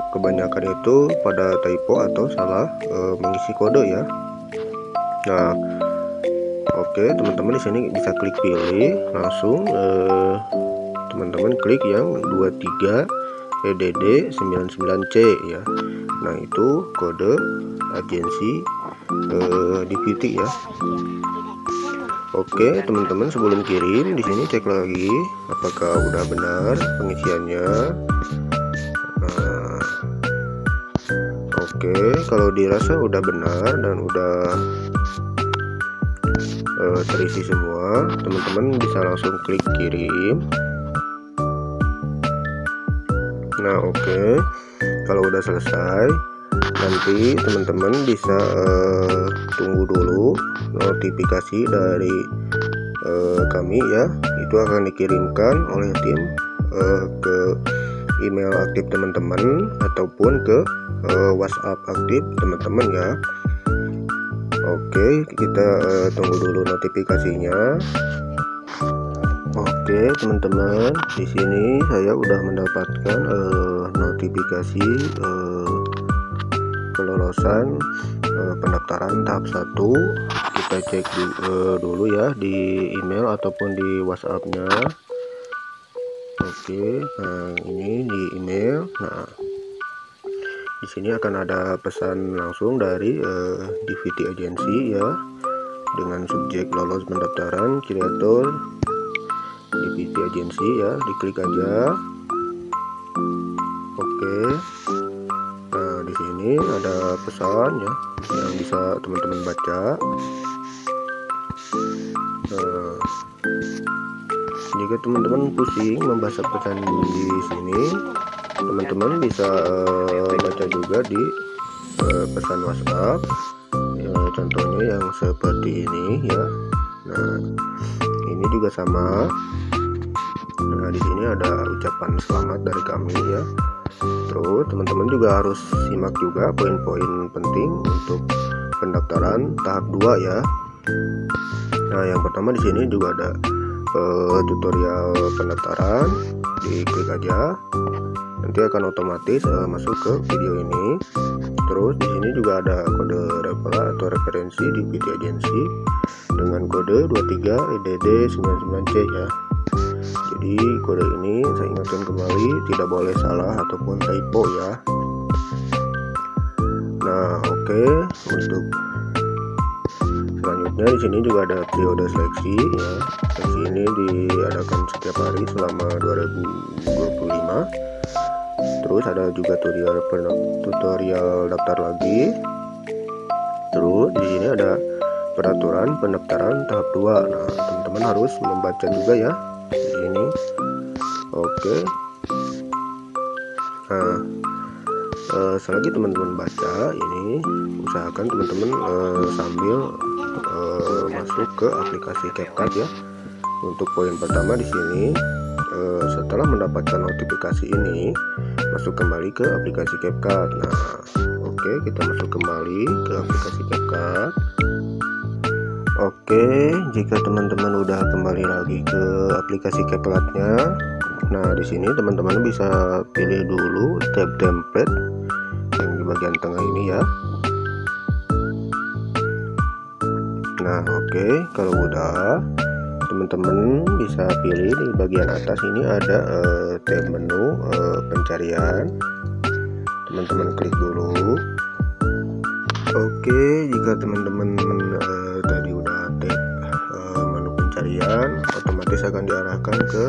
kebanyakan itu pada typo atau salah mengisi kode ya. Nah, oke, teman-teman di sini bisa klik pilih, langsung teman-teman klik yang 23 EDD 99C ya. Nah, itu kode agensi DVT ya. Oke, teman-teman, sebelum kirim di sini cek lagi apakah udah benar pengisiannya. Nah, oke, kalau dirasa udah benar dan udah terisi semua, teman-teman bisa langsung klik kirim. Nah, oke, kalau udah selesai, nanti teman-teman bisa tunggu dulu notifikasi dari kami ya. Itu akan dikirimkan oleh tim ke email aktif teman-teman ataupun ke WhatsApp aktif teman-teman ya. Oke, kita tunggu dulu notifikasinya. Oke, teman-teman, di sini saya udah mendapatkan notifikasi kelolosan pendaftaran tahap 1. Kita cek dulu ya di email ataupun di WhatsApp-nya. Oke, nah ini di email. Nah, di sini akan ada pesan langsung dari DVT Agency ya, dengan subjek lolos pendaftaran kreator DVT Agency ya, diklik aja. Oke. Nah, di sini ada pesan ya yang bisa teman-teman baca. Nah, jika teman-teman pusing membaca pesan di sini, teman-teman bisa baca juga di pesan WhatsApp ya, contohnya yang seperti ini ya. Nah, ini juga sama. Nah, di sini ada ucapan selamat dari kami ya. Terus teman-teman juga harus simak juga poin-poin penting untuk pendaftaran tahap 2 ya. Nah, yang pertama di sini juga ada tutorial pendaftaran, diklik aja, nanti akan otomatis masuk ke video ini. Terus di sini juga ada kode referral atau referensi DPT Agency dengan kode 23EDD99C ya. Jadi kode ini saya ingatkan kembali, tidak boleh salah ataupun typo ya. Nah, oke. Untuk selanjutnya di sini juga ada periode seleksi ya. Seleksi ini diadakan setiap hari selama 2025. Terus ada juga tutorial daftar lagi. Terus di sini ada peraturan pendaftaran tahap 2. Nah, teman-teman harus membaca juga ya di sini. Oke. Nah, selagi teman-teman baca ini, usahakan teman-teman sambil masuk ke aplikasi CapCut ya. Untuk poin pertama di sini, setelah mendapatkan notifikasi ini, masuk kembali ke aplikasi CapCut. Nah, oke, kita masuk kembali ke aplikasi CapCut. Oke, jika teman-teman udah kembali lagi ke aplikasi CapCut-nya, nah di sini teman-teman bisa pilih dulu tab template yang di bagian tengah ini ya. Nah, oke, kalau udah, teman-teman bisa pilih di bagian atas ini ada tab menu pencarian. Teman-teman klik dulu. Oke, jika teman-teman tadi udah tab menu pencarian, otomatis akan diarahkan ke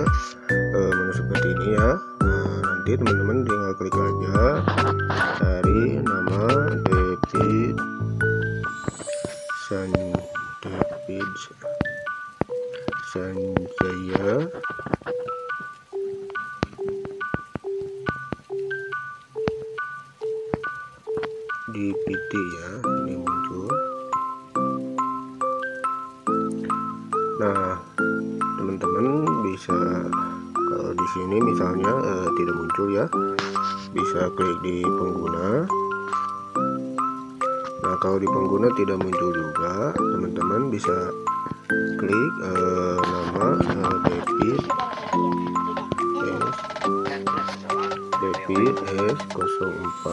menu seperti ini ya. Nah, nanti teman-teman tinggal klik aja, cari nama David Sanjaya DPT ya, ini muncul. Nah, teman-teman bisa, kalau di sini misalnya tidak muncul ya, bisa klik di pengguna. Nah, kalau di pengguna tidak muncul juga, teman-teman bisa klik nama David S04.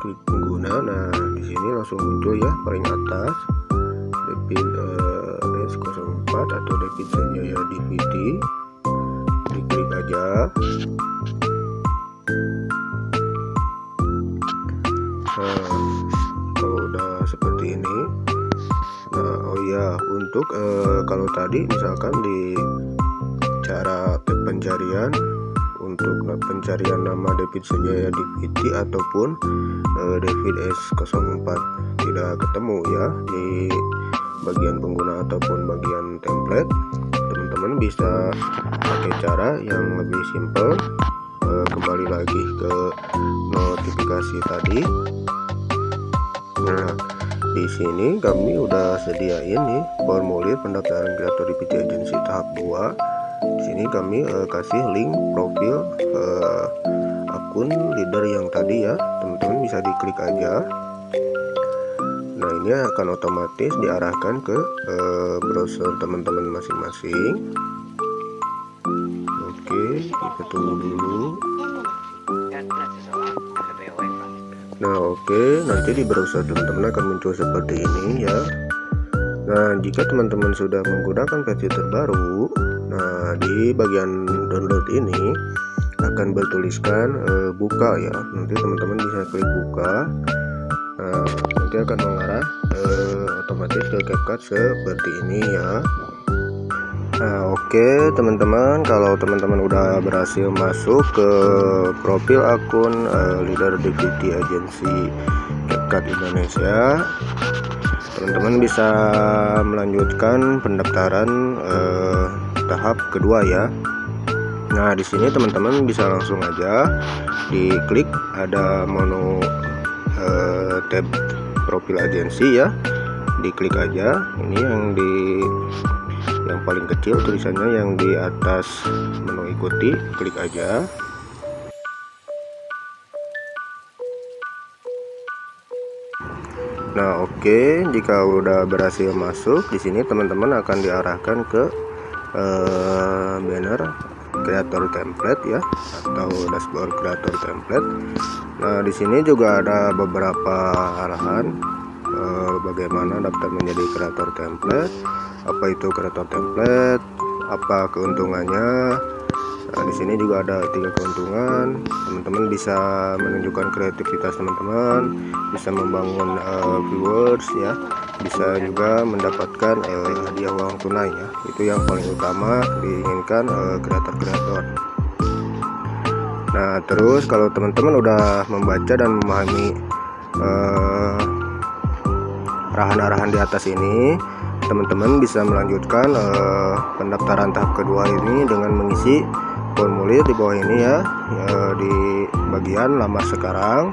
Klik pengguna. Nah, di sini langsung muncul ya paling atas David S04 atau David Sanjaya DPT. Diklik aja. Nah, kalau udah seperti ini, nah oh ya, untuk kalau tadi misalkan di cara pencarian, untuk pencarian nama David Sanjaya DPT ataupun David S04 tidak ketemu ya di bagian pengguna ataupun bagian template, teman-teman bisa pakai cara yang lebih simpel. Kembali lagi ke notifikasi tadi. Nah, di sini kami udah sediain nih formulir pendaftaran kreator DPT Agency tahap 2. Di sini kami kasih link profil akun leader yang tadi ya. Teman-teman bisa diklik aja. Nah, ini akan otomatis diarahkan ke browser teman-teman masing-masing. Oke, kita tunggu dulu. Nah, oke, nanti di browser teman-teman akan muncul seperti ini ya. Nah, jika teman-teman sudah menggunakan versi terbaru, nah di bagian download ini akan bertuliskan buka ya. Nanti teman-teman bisa klik buka. Nah, nanti akan mengarah otomatis ke CapCut seperti ini ya. Nah, oke teman-teman, kalau teman-teman udah berhasil masuk ke profil akun leader DPT Agency CapCut Indonesia. Teman-teman bisa melanjutkan pendaftaran tahap kedua ya. Nah, di sini teman-teman bisa langsung aja diklik ada menu tab profil agensi ya. Diklik aja. Ini yang paling kecil tulisannya yang di atas menu ikuti, klik aja. Nah, oke, jika udah berhasil masuk di sini teman-teman akan diarahkan ke banner creator template ya, atau dashboard creator template. Nah, di sini juga ada beberapa arahan bagaimana daftar menjadi kreator template, apa itu kreator template, apa keuntungannya. Nah, di sini juga ada 3 keuntungan. Teman-teman bisa menunjukkan kreativitas teman-teman, bisa membangun viewers ya, bisa juga mendapatkan hadiah uang tunai ya. Itu yang paling utama diinginkan kreator-kreator. Nah, terus kalau teman-teman udah membaca dan memahami arahan-arahan di atas ini, teman-teman bisa melanjutkan pendaftaran tahap kedua ini dengan mengisi formulir di bawah ini ya, di bagian lamar sekarang.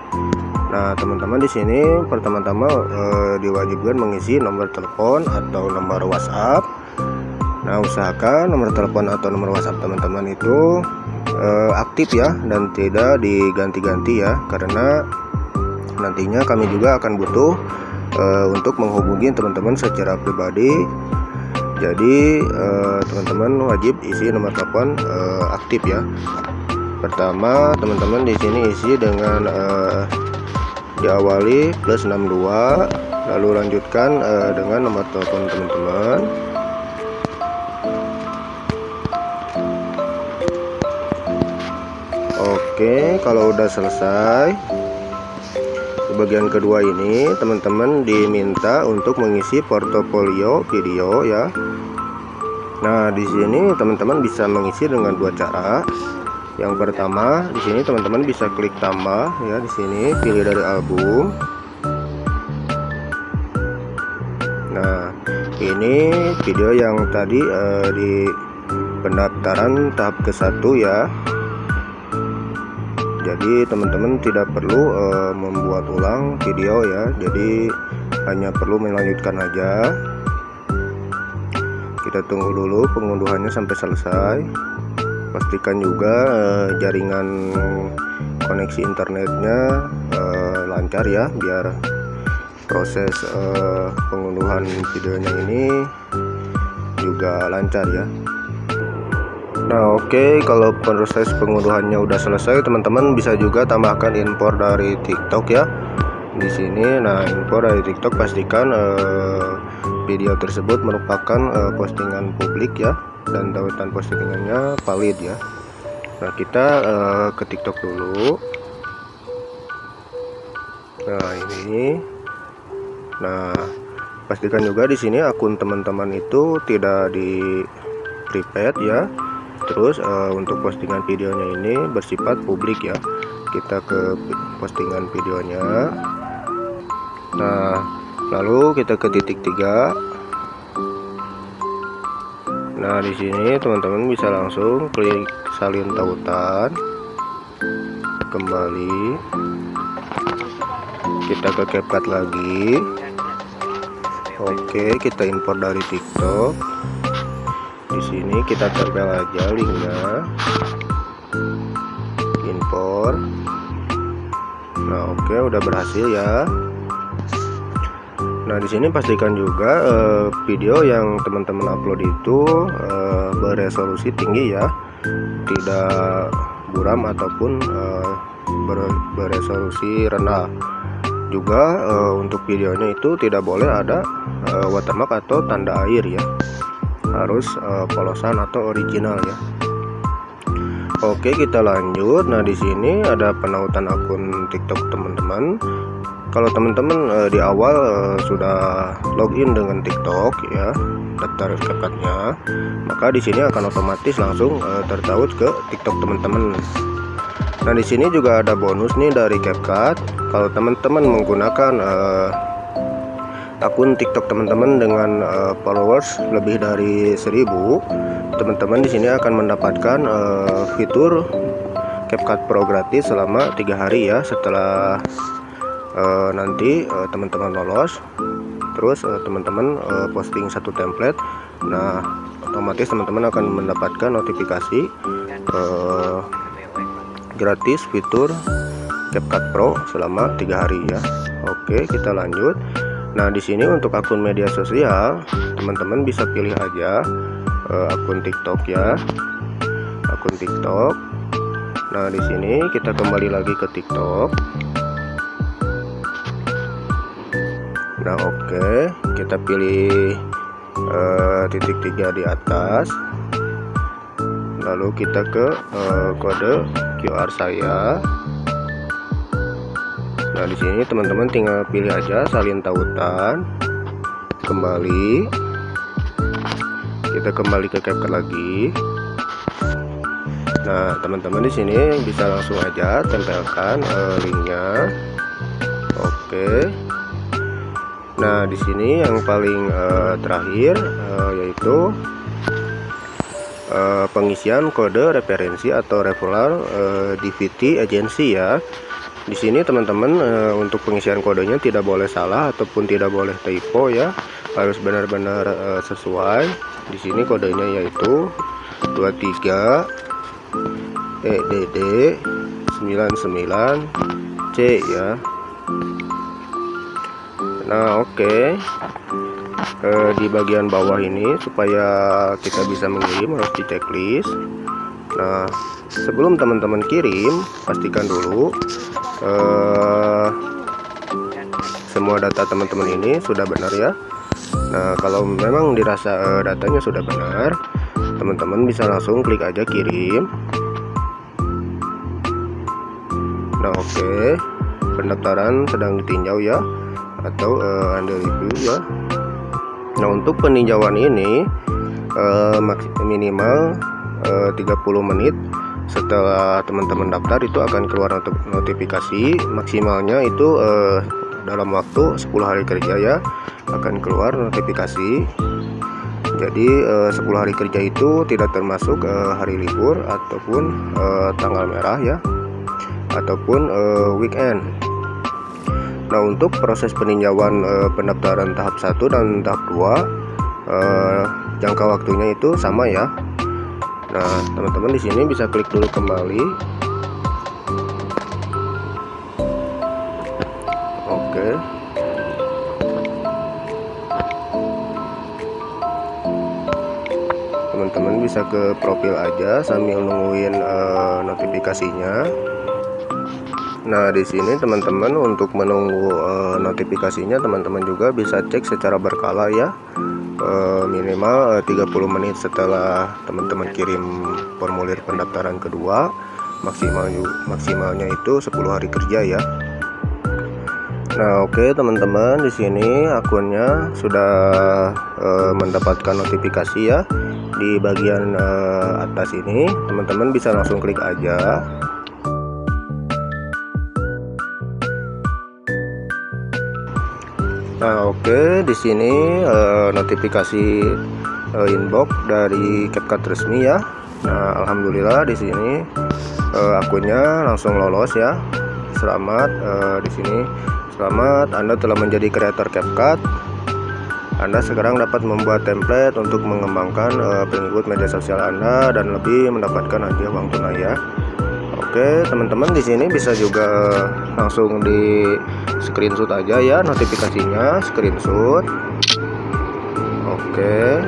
Nah, teman-teman di sini pertama-tama diwajibkan mengisi nomor telepon atau nomor WhatsApp. Nah, usahakan nomor telepon atau nomor WhatsApp teman-teman itu aktif ya, dan tidak diganti-ganti ya, karena nantinya kami juga akan butuh untuk menghubungi teman-teman secara pribadi. Jadi teman-teman wajib isi nomor telepon aktif ya. Pertama, teman-teman di sini isi dengan diawali +62, lalu lanjutkan dengan nomor telepon teman-teman. Oke, kalau udah selesai di bagian kedua ini, teman-teman diminta untuk mengisi portofolio video ya. Nah, di sini teman-teman bisa mengisi dengan 2 cara. Yang pertama, di sini teman-teman bisa klik tambah ya, di sini pilih dari album. Nah, ini video yang tadi di pendaftaran tahap ke-1 ya. Jadi teman-teman tidak perlu membuat ulang video ya, jadi hanya perlu melanjutkan aja. Kita tunggu dulu pengunduhannya sampai selesai. Pastikan juga jaringan koneksi internetnya lancar ya, biar proses pengunduhan videonya ini juga lancar ya. Nah, oke, kalau proses pengunduhannya udah selesai, teman-teman bisa juga tambahkan impor dari TikTok ya. Di sini, nah, impor dari TikTok pastikan video tersebut merupakan postingan publik ya, dan tautan postingannya valid ya. Nah, kita ke TikTok dulu. Nah, ini. Nah, pastikan juga di sini akun teman-teman itu tidak di private ya. Terus untuk postingan videonya ini bersifat publik ya. Kita ke postingan videonya. Nah, lalu kita ke titik 3. Nah, di sini teman-teman bisa langsung klik salin tautan. Kembali. Kita ke CapCut lagi. Oke, kita impor dari TikTok. Di sini kita tempel aja linknya, impor. Nah, oke, udah berhasil ya. Nah, di sini pastikan juga video yang teman-teman upload itu beresolusi tinggi ya, tidak buram ataupun beresolusi rendah. Juga untuk videonya itu tidak boleh ada watermark atau tanda air ya, harus polosan atau original ya. Oke, kita lanjut. Nah, di sini ada penautan akun TikTok teman-teman. Kalau teman-teman di awal sudah login dengan TikTok ya, daftar CapCut-nya, maka di sini akan otomatis langsung tertaut ke TikTok teman-teman. Nah, di sini juga ada bonus nih dari CapCut. kalau teman-teman menggunakan akun TikTok teman-teman dengan followers lebih dari 1000, teman-teman di sini akan mendapatkan fitur CapCut Pro gratis selama 3 hari ya. Setelah nanti teman-teman lolos, terus teman-teman posting satu template, nah otomatis teman-teman akan mendapatkan notifikasi gratis fitur CapCut Pro selama 3 hari ya. Oke, kita lanjut. Nah, di sini untuk akun media sosial, teman-teman bisa pilih aja akun TikTok ya. Akun TikTok. Nah, di sini kita kembali lagi ke TikTok. Nah, oke, kita pilih titik 3 di atas. Lalu kita ke kode QR saya. Nah, di sini teman-teman tinggal pilih aja salin tautan. Kembali. Kita kembali ke CapCut lagi. Nah, teman-teman di sini bisa langsung aja tempelkan linknya. Oke. Nah, di sini yang paling terakhir yaitu pengisian kode referensi atau referral DVT agency ya. Di sini teman-teman untuk pengisian kodenya tidak boleh salah ataupun tidak boleh typo ya, harus benar-benar sesuai. Di sini kodenya yaitu 23 EDD 99C ya. Nah, oke. Di bagian bawah ini supaya kita bisa mengirim harus di checklist. Nah, sebelum teman-teman kirim, pastikan dulu semua data teman-teman ini sudah benar ya. Nah, kalau memang dirasa datanya sudah benar, teman-teman bisa langsung klik aja kirim. Nah, oke. Pendaftaran sedang ditinjau ya, atau under review ya. Nah, untuk peninjauan ini minimal 30 menit setelah teman-teman daftar itu akan keluar notifikasi. Maksimalnya itu dalam waktu 10 hari kerja ya akan keluar notifikasi. Jadi 10 hari kerja itu tidak termasuk hari libur ataupun tanggal merah ya, ataupun weekend. Nah, untuk proses peninjauan pendaftaran tahap 1 dan tahap 2 jangka waktunya itu sama ya. Nah, teman-teman di sini bisa klik dulu kembali. Oke. Teman-teman bisa ke profil aja sambil nungguin notifikasinya. Nah, di sini teman-teman untuk menunggu notifikasinya, teman-teman juga bisa cek secara berkala ya. Minimal 30 menit setelah teman-teman kirim formulir pendaftaran kedua, maksimalnya itu 10 hari kerja ya. Nah, oke teman-teman, di sini akunnya sudah mendapatkan notifikasi ya. Di bagian atas ini teman-teman bisa langsung klik aja. Nah, oke, di sini notifikasi inbox dari CapCut resmi ya. Nah, alhamdulillah di sini akunnya langsung lolos ya. Selamat di sini. Selamat, Anda telah menjadi kreator CapCut. Anda sekarang dapat membuat template untuk mengembangkan pengikut media sosial Anda dan lebih mendapatkan hadiah uang tunai ya. Oke, teman-teman di sini bisa juga langsung di screenshot aja ya notifikasinya, screenshot. Oke.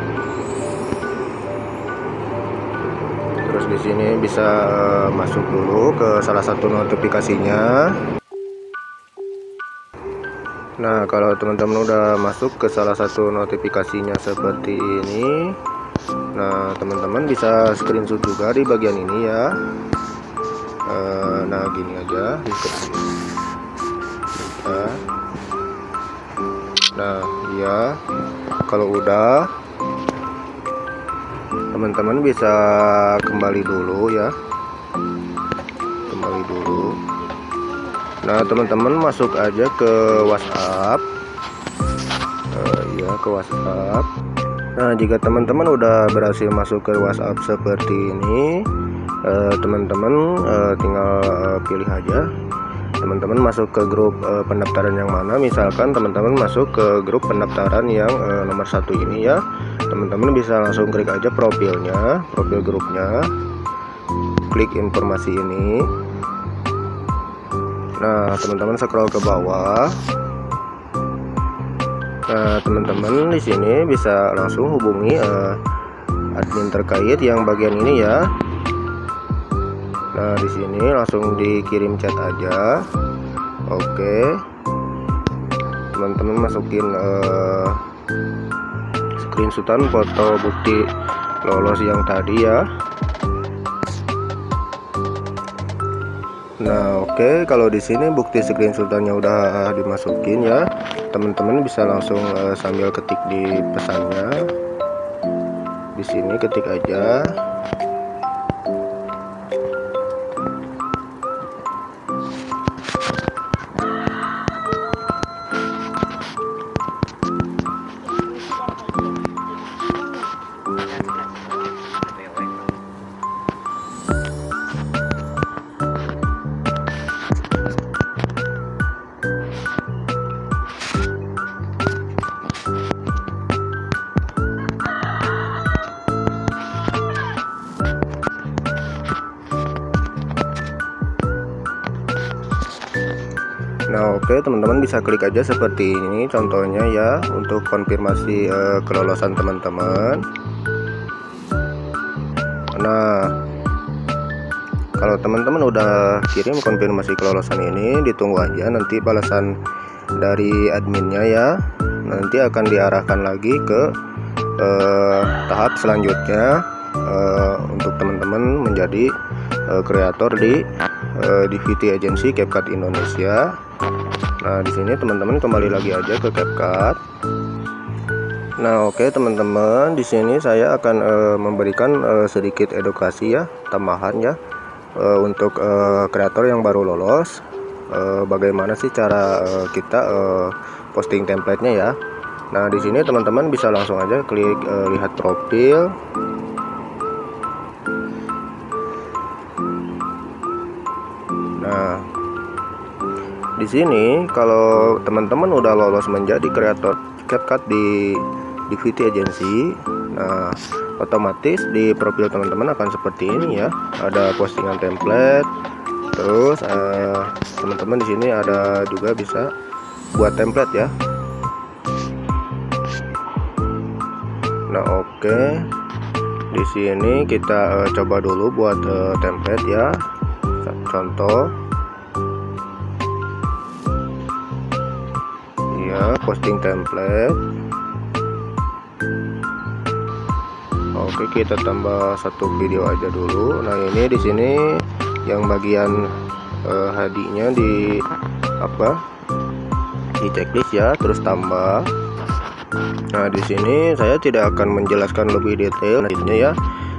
Terus di sini bisa masuk dulu ke salah satu notifikasinya. Nah, kalau teman-teman udah masuk ke salah satu notifikasinya seperti ini, nah teman-teman bisa screenshot juga di bagian ini ya. Nah, gini aja. Nah, ya, kalau udah, teman-teman bisa kembali dulu ya, kembali dulu. Nah, teman-teman masuk aja ke WhatsApp. Ya, ke WhatsApp. Nah, jika teman-teman udah berhasil masuk ke WhatsApp seperti ini, teman-teman tinggal pilih aja. Teman-teman masuk ke grup pendaftaran yang mana. Misalkan teman-teman masuk ke grup pendaftaran yang nomor 1 ini ya. Teman-teman bisa langsung klik aja profilnya, profil grupnya. Klik informasi ini. Nah, teman-teman scroll ke bawah. Nah, teman-teman di sini bisa langsung hubungi admin terkait yang bagian ini ya. Nah, di sini langsung dikirim chat aja. Oke. Teman-teman masukin screenshotan foto bukti lolos yang tadi ya. Nah, oke, kalau di sini bukti screenshotannya udah dimasukin ya. Teman-teman bisa langsung sambil ketik di pesannya. Di sini ketik aja. Nah, oke, teman-teman bisa klik aja seperti ini contohnya ya untuk konfirmasi kelolosan teman-teman. Nah, kalau teman-teman udah kirim konfirmasi kelolosan ini, ditunggu aja nanti balasan dari adminnya ya. Nanti akan diarahkan lagi ke tahap selanjutnya untuk teman-teman menjadi kreator di DVT Agency CapCut Indonesia. Nah, di sini teman-teman kembali lagi aja ke CapCut. Nah, oke teman-teman, di sini saya akan memberikan sedikit edukasi ya, tambahan ya, untuk kreator yang baru lolos. Bagaimana sih cara kita posting template-nya ya. Nah, di sini teman-teman bisa langsung aja klik lihat profil. Nah, di sini kalau teman-teman udah lolos menjadi kreator CapCut di DVT Agency, nah otomatis di profil teman-teman akan seperti ini ya. Ada postingan template, terus teman-teman di sini ada juga bisa buat template ya. Nah, oke. Di sini kita coba dulu buat template ya. Contoh ya, posting template. Oke, kita tambah satu video aja dulu. Nah, ini di sini yang bagian hadinya di di checklist ya, terus tambah. Nah, di sini saya tidak akan menjelaskan lebih detail ya,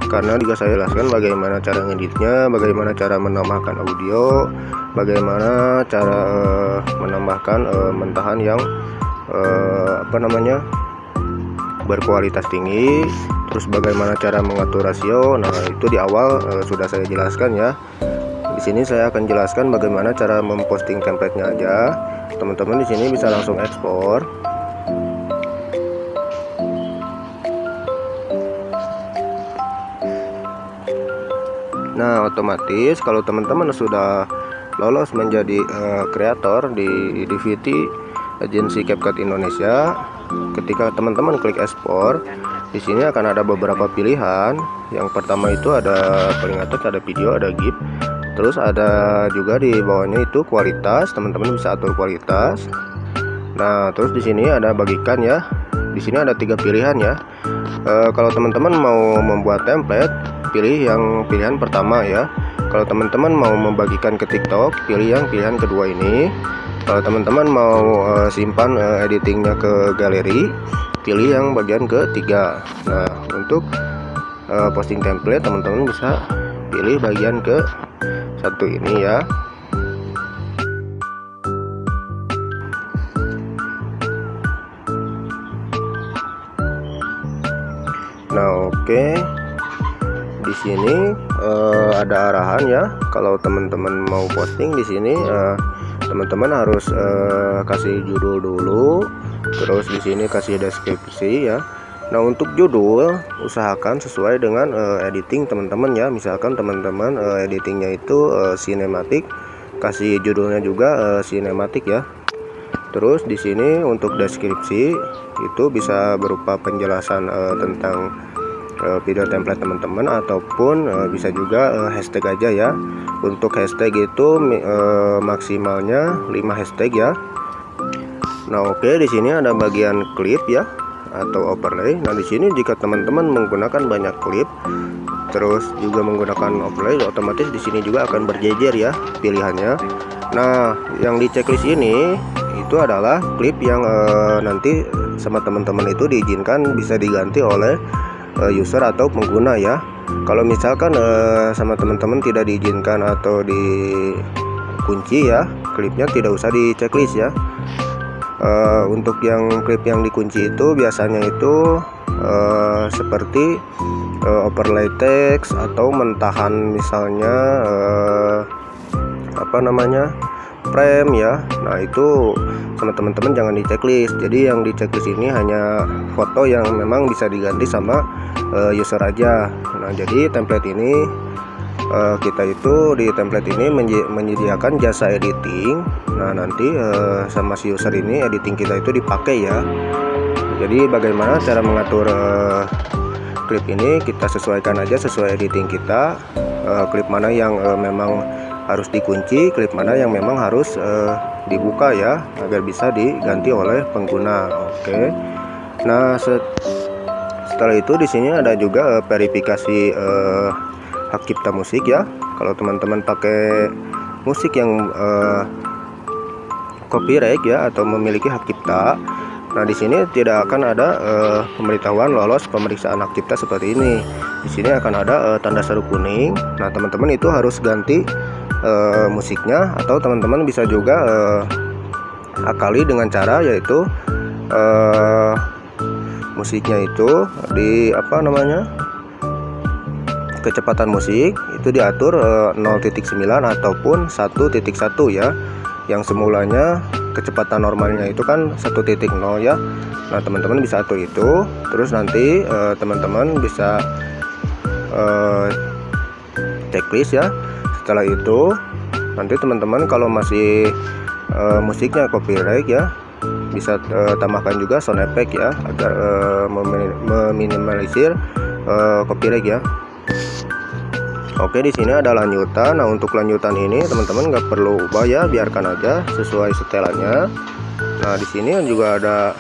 karena juga saya jelaskan bagaimana cara ngeditnya, bagaimana cara menambahkan audio, bagaimana cara menambahkan mentahan yang berkualitas tinggi, terus bagaimana cara mengatur rasio. Nah, itu di awal sudah saya jelaskan ya. Di sini saya akan jelaskan bagaimana cara memposting template-nya aja. Teman-teman di sini bisa langsung ekspor. Nah, otomatis kalau teman-teman sudah lolos menjadi kreator di DVT Agency CapCut Indonesia, ketika teman-teman klik ekspor, di sini akan ada beberapa pilihan. Yang pertama itu ada paling atas ada video, ada GIF, terus ada juga di bawahnya itu kualitas. Teman-teman bisa atur kualitas. Nah, terus di sini ada bagikan ya. Di sini ada 3 pilihan ya. Kalau teman-teman mau membuat template, pilih yang pilihan pertama ya. Kalau teman-teman mau membagikan ke TikTok, pilih yang pilihan kedua ini. Kalau teman-teman mau simpan editingnya ke galeri, pilih yang bagian ketiga. Nah, untuk posting template teman-teman bisa pilih bagian ke satu ini ya. Nah, oke. Di sini ada arahan ya. Kalau teman-teman mau posting di sini, teman-teman harus kasih judul dulu, terus di sini kasih deskripsi ya. Nah, untuk judul usahakan sesuai dengan editing teman-teman ya. Misalkan teman-teman editingnya itu sinematik, kasih judulnya juga sinematik ya. Terus di sini untuk deskripsi itu bisa berupa penjelasan tentang video template teman-teman, ataupun bisa juga hashtag aja ya. Untuk hashtag itu maksimalnya 5 hashtag ya. Nah, oke, di sini ada bagian klip ya atau overlay. Nah, di sini jika teman-teman menggunakan banyak klip terus juga menggunakan overlay, otomatis di sini juga akan berjejer ya pilihannya. Nah, yang di checklist ini itu adalah klip yang nanti sama teman-teman itu diizinkan bisa diganti oleh user atau pengguna ya. Kalau misalkan sama teman-teman tidak diizinkan atau dikunci ya, klipnya tidak usah di checklist ya. Untuk yang klip yang dikunci itu biasanya itu seperti overlay text atau mentahan misalnya frame ya. Nah, itu sama teman-teman jangan di checklist. Jadi yang di checklist ini hanya foto yang memang bisa diganti sama user aja. Nah, jadi template ini kita itu di template ini menyediakan jasa editing. Nah, nanti sama si user ini editing kita itu dipakai ya. Jadi bagaimana cara mengatur klip ini, kita sesuaikan aja sesuai editing kita. Klip mana yang memang harus dikunci, klip mana yang memang harus dibuka ya, agar bisa diganti oleh pengguna. Oke. Nah, setelah itu di sini ada juga verifikasi hak cipta musik ya. Kalau teman-teman pakai musik yang copyright ya atau memiliki hak cipta, nah di sini tidak akan ada pemberitahuan lolos pemeriksaan hak cipta seperti ini. Di sini akan ada tanda seru kuning. Nah, teman-teman itu harus ganti musiknya, atau teman-teman bisa juga akali dengan cara yaitu musiknya itu di kecepatan musik itu diatur 0.9 ataupun 1.1 ya. Yang semulanya kecepatan normalnya itu kan 1.0 ya. Nah, teman-teman bisa atur itu. Terus nanti teman-teman bisa checklist ya. Setelah itu nanti teman-teman kalau masih musiknya copyright ya, bisa tambahkan juga sound effect ya, agar meminimalisir copyright ya. Oke, di sini ada lanjutan. Nah, untuk lanjutan ini teman-teman nggak perlu ubah ya, biarkan aja sesuai setelannya. Nah, di sini juga ada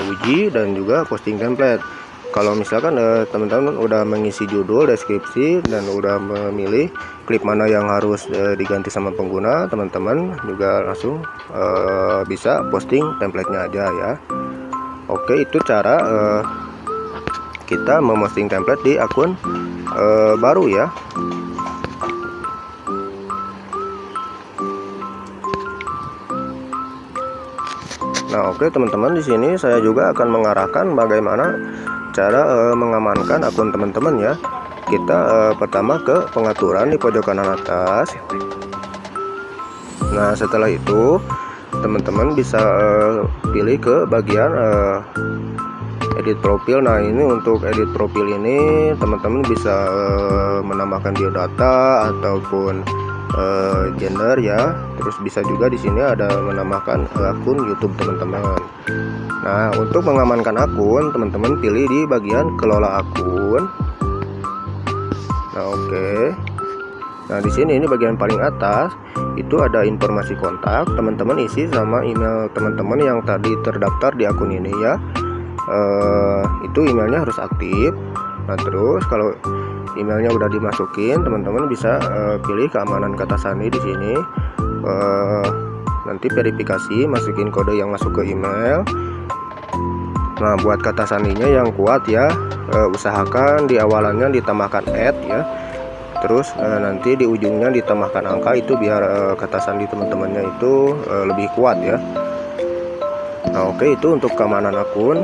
uji dan juga posting template. Kalau misalkan teman-teman udah mengisi judul, deskripsi, dan udah memilih klip mana yang harus diganti sama pengguna, teman-teman juga langsung bisa posting template-nya aja ya. Oke, itu cara kita memposting template di akun baru ya. Nah, oke teman-teman, di sini saya juga akan mengarahkan bagaimana cara mengamankan akun teman-teman ya. Kita pertama ke pengaturan di pojok kanan atas. Nah, setelah itu teman-teman bisa pilih ke bagian edit profil. Nah, ini untuk edit profil ini teman-teman bisa menambahkan biodata ataupun gender ya. Terus bisa juga di sini ada menambahkan akun YouTube teman-teman. Nah, untuk mengamankan akun, teman-teman pilih di bagian kelola akun. Nah, oke. Nah, di sini ini bagian paling atas itu ada informasi kontak. Teman-teman isi sama email teman-teman yang tadi terdaftar di akun ini ya. Itu emailnya harus aktif. Nah, terus kalau emailnya udah dimasukin, teman-teman bisa pilih keamanan kata sandi di sini. Nanti verifikasi, masukin kode yang masuk ke email. Nah, buat kata sandinya yang kuat ya, usahakan di awalannya ditambahkan @ ya. Terus nanti di ujungnya ditambahkan angka, itu biar kata sandi teman-temannya itu lebih kuat ya. Nah, oke, itu untuk keamanan akun.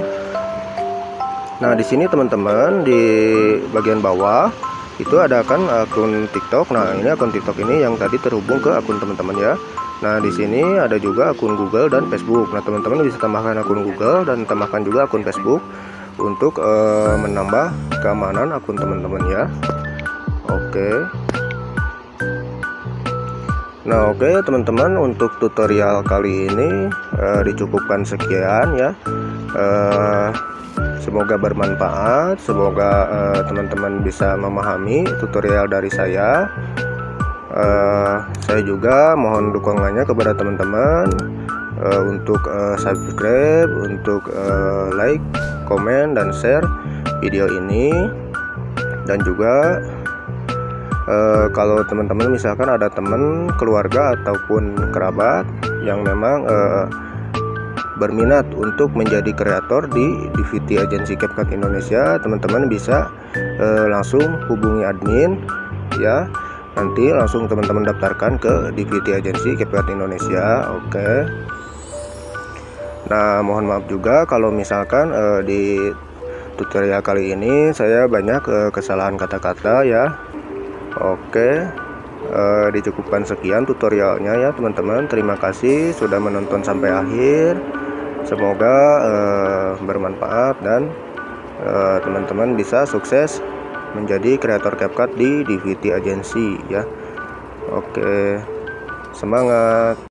Nah, di sini teman-teman di bagian bawah itu ada kan akun TikTok. Nah, ini akun TikTok ini yang tadi terhubung ke akun teman-teman ya. Nah, di sini ada juga akun Google dan Facebook. Nah, teman-teman bisa tambahkan akun Google dan tambahkan juga akun Facebook untuk menambah keamanan akun teman-teman ya. Oke. Nah, oke teman-teman, untuk tutorial kali ini dicukupkan sekian ya. Semoga bermanfaat, semoga teman-teman bisa memahami tutorial dari saya. Saya juga mohon dukungannya kepada teman-teman untuk subscribe, untuk like, komen, dan share video ini. Dan juga kalau teman-teman misalkan ada teman, keluarga, ataupun kerabat yang memang berminat untuk menjadi kreator di DVT Agency CapCut Indonesia, teman-teman bisa langsung hubungi admin ya. Nanti langsung teman-teman daftarkan ke DVT Agency CapCut Indonesia. Oke. Nah, mohon maaf juga kalau misalkan di tutorial kali ini saya banyak kesalahan kata-kata ya. Oke. Dicukupkan sekian tutorialnya ya teman-teman. Terima kasih sudah menonton sampai akhir. Semoga bermanfaat dan teman-teman bisa sukses menjadi kreator CapCut di DVT Agency ya. Oke, semangat.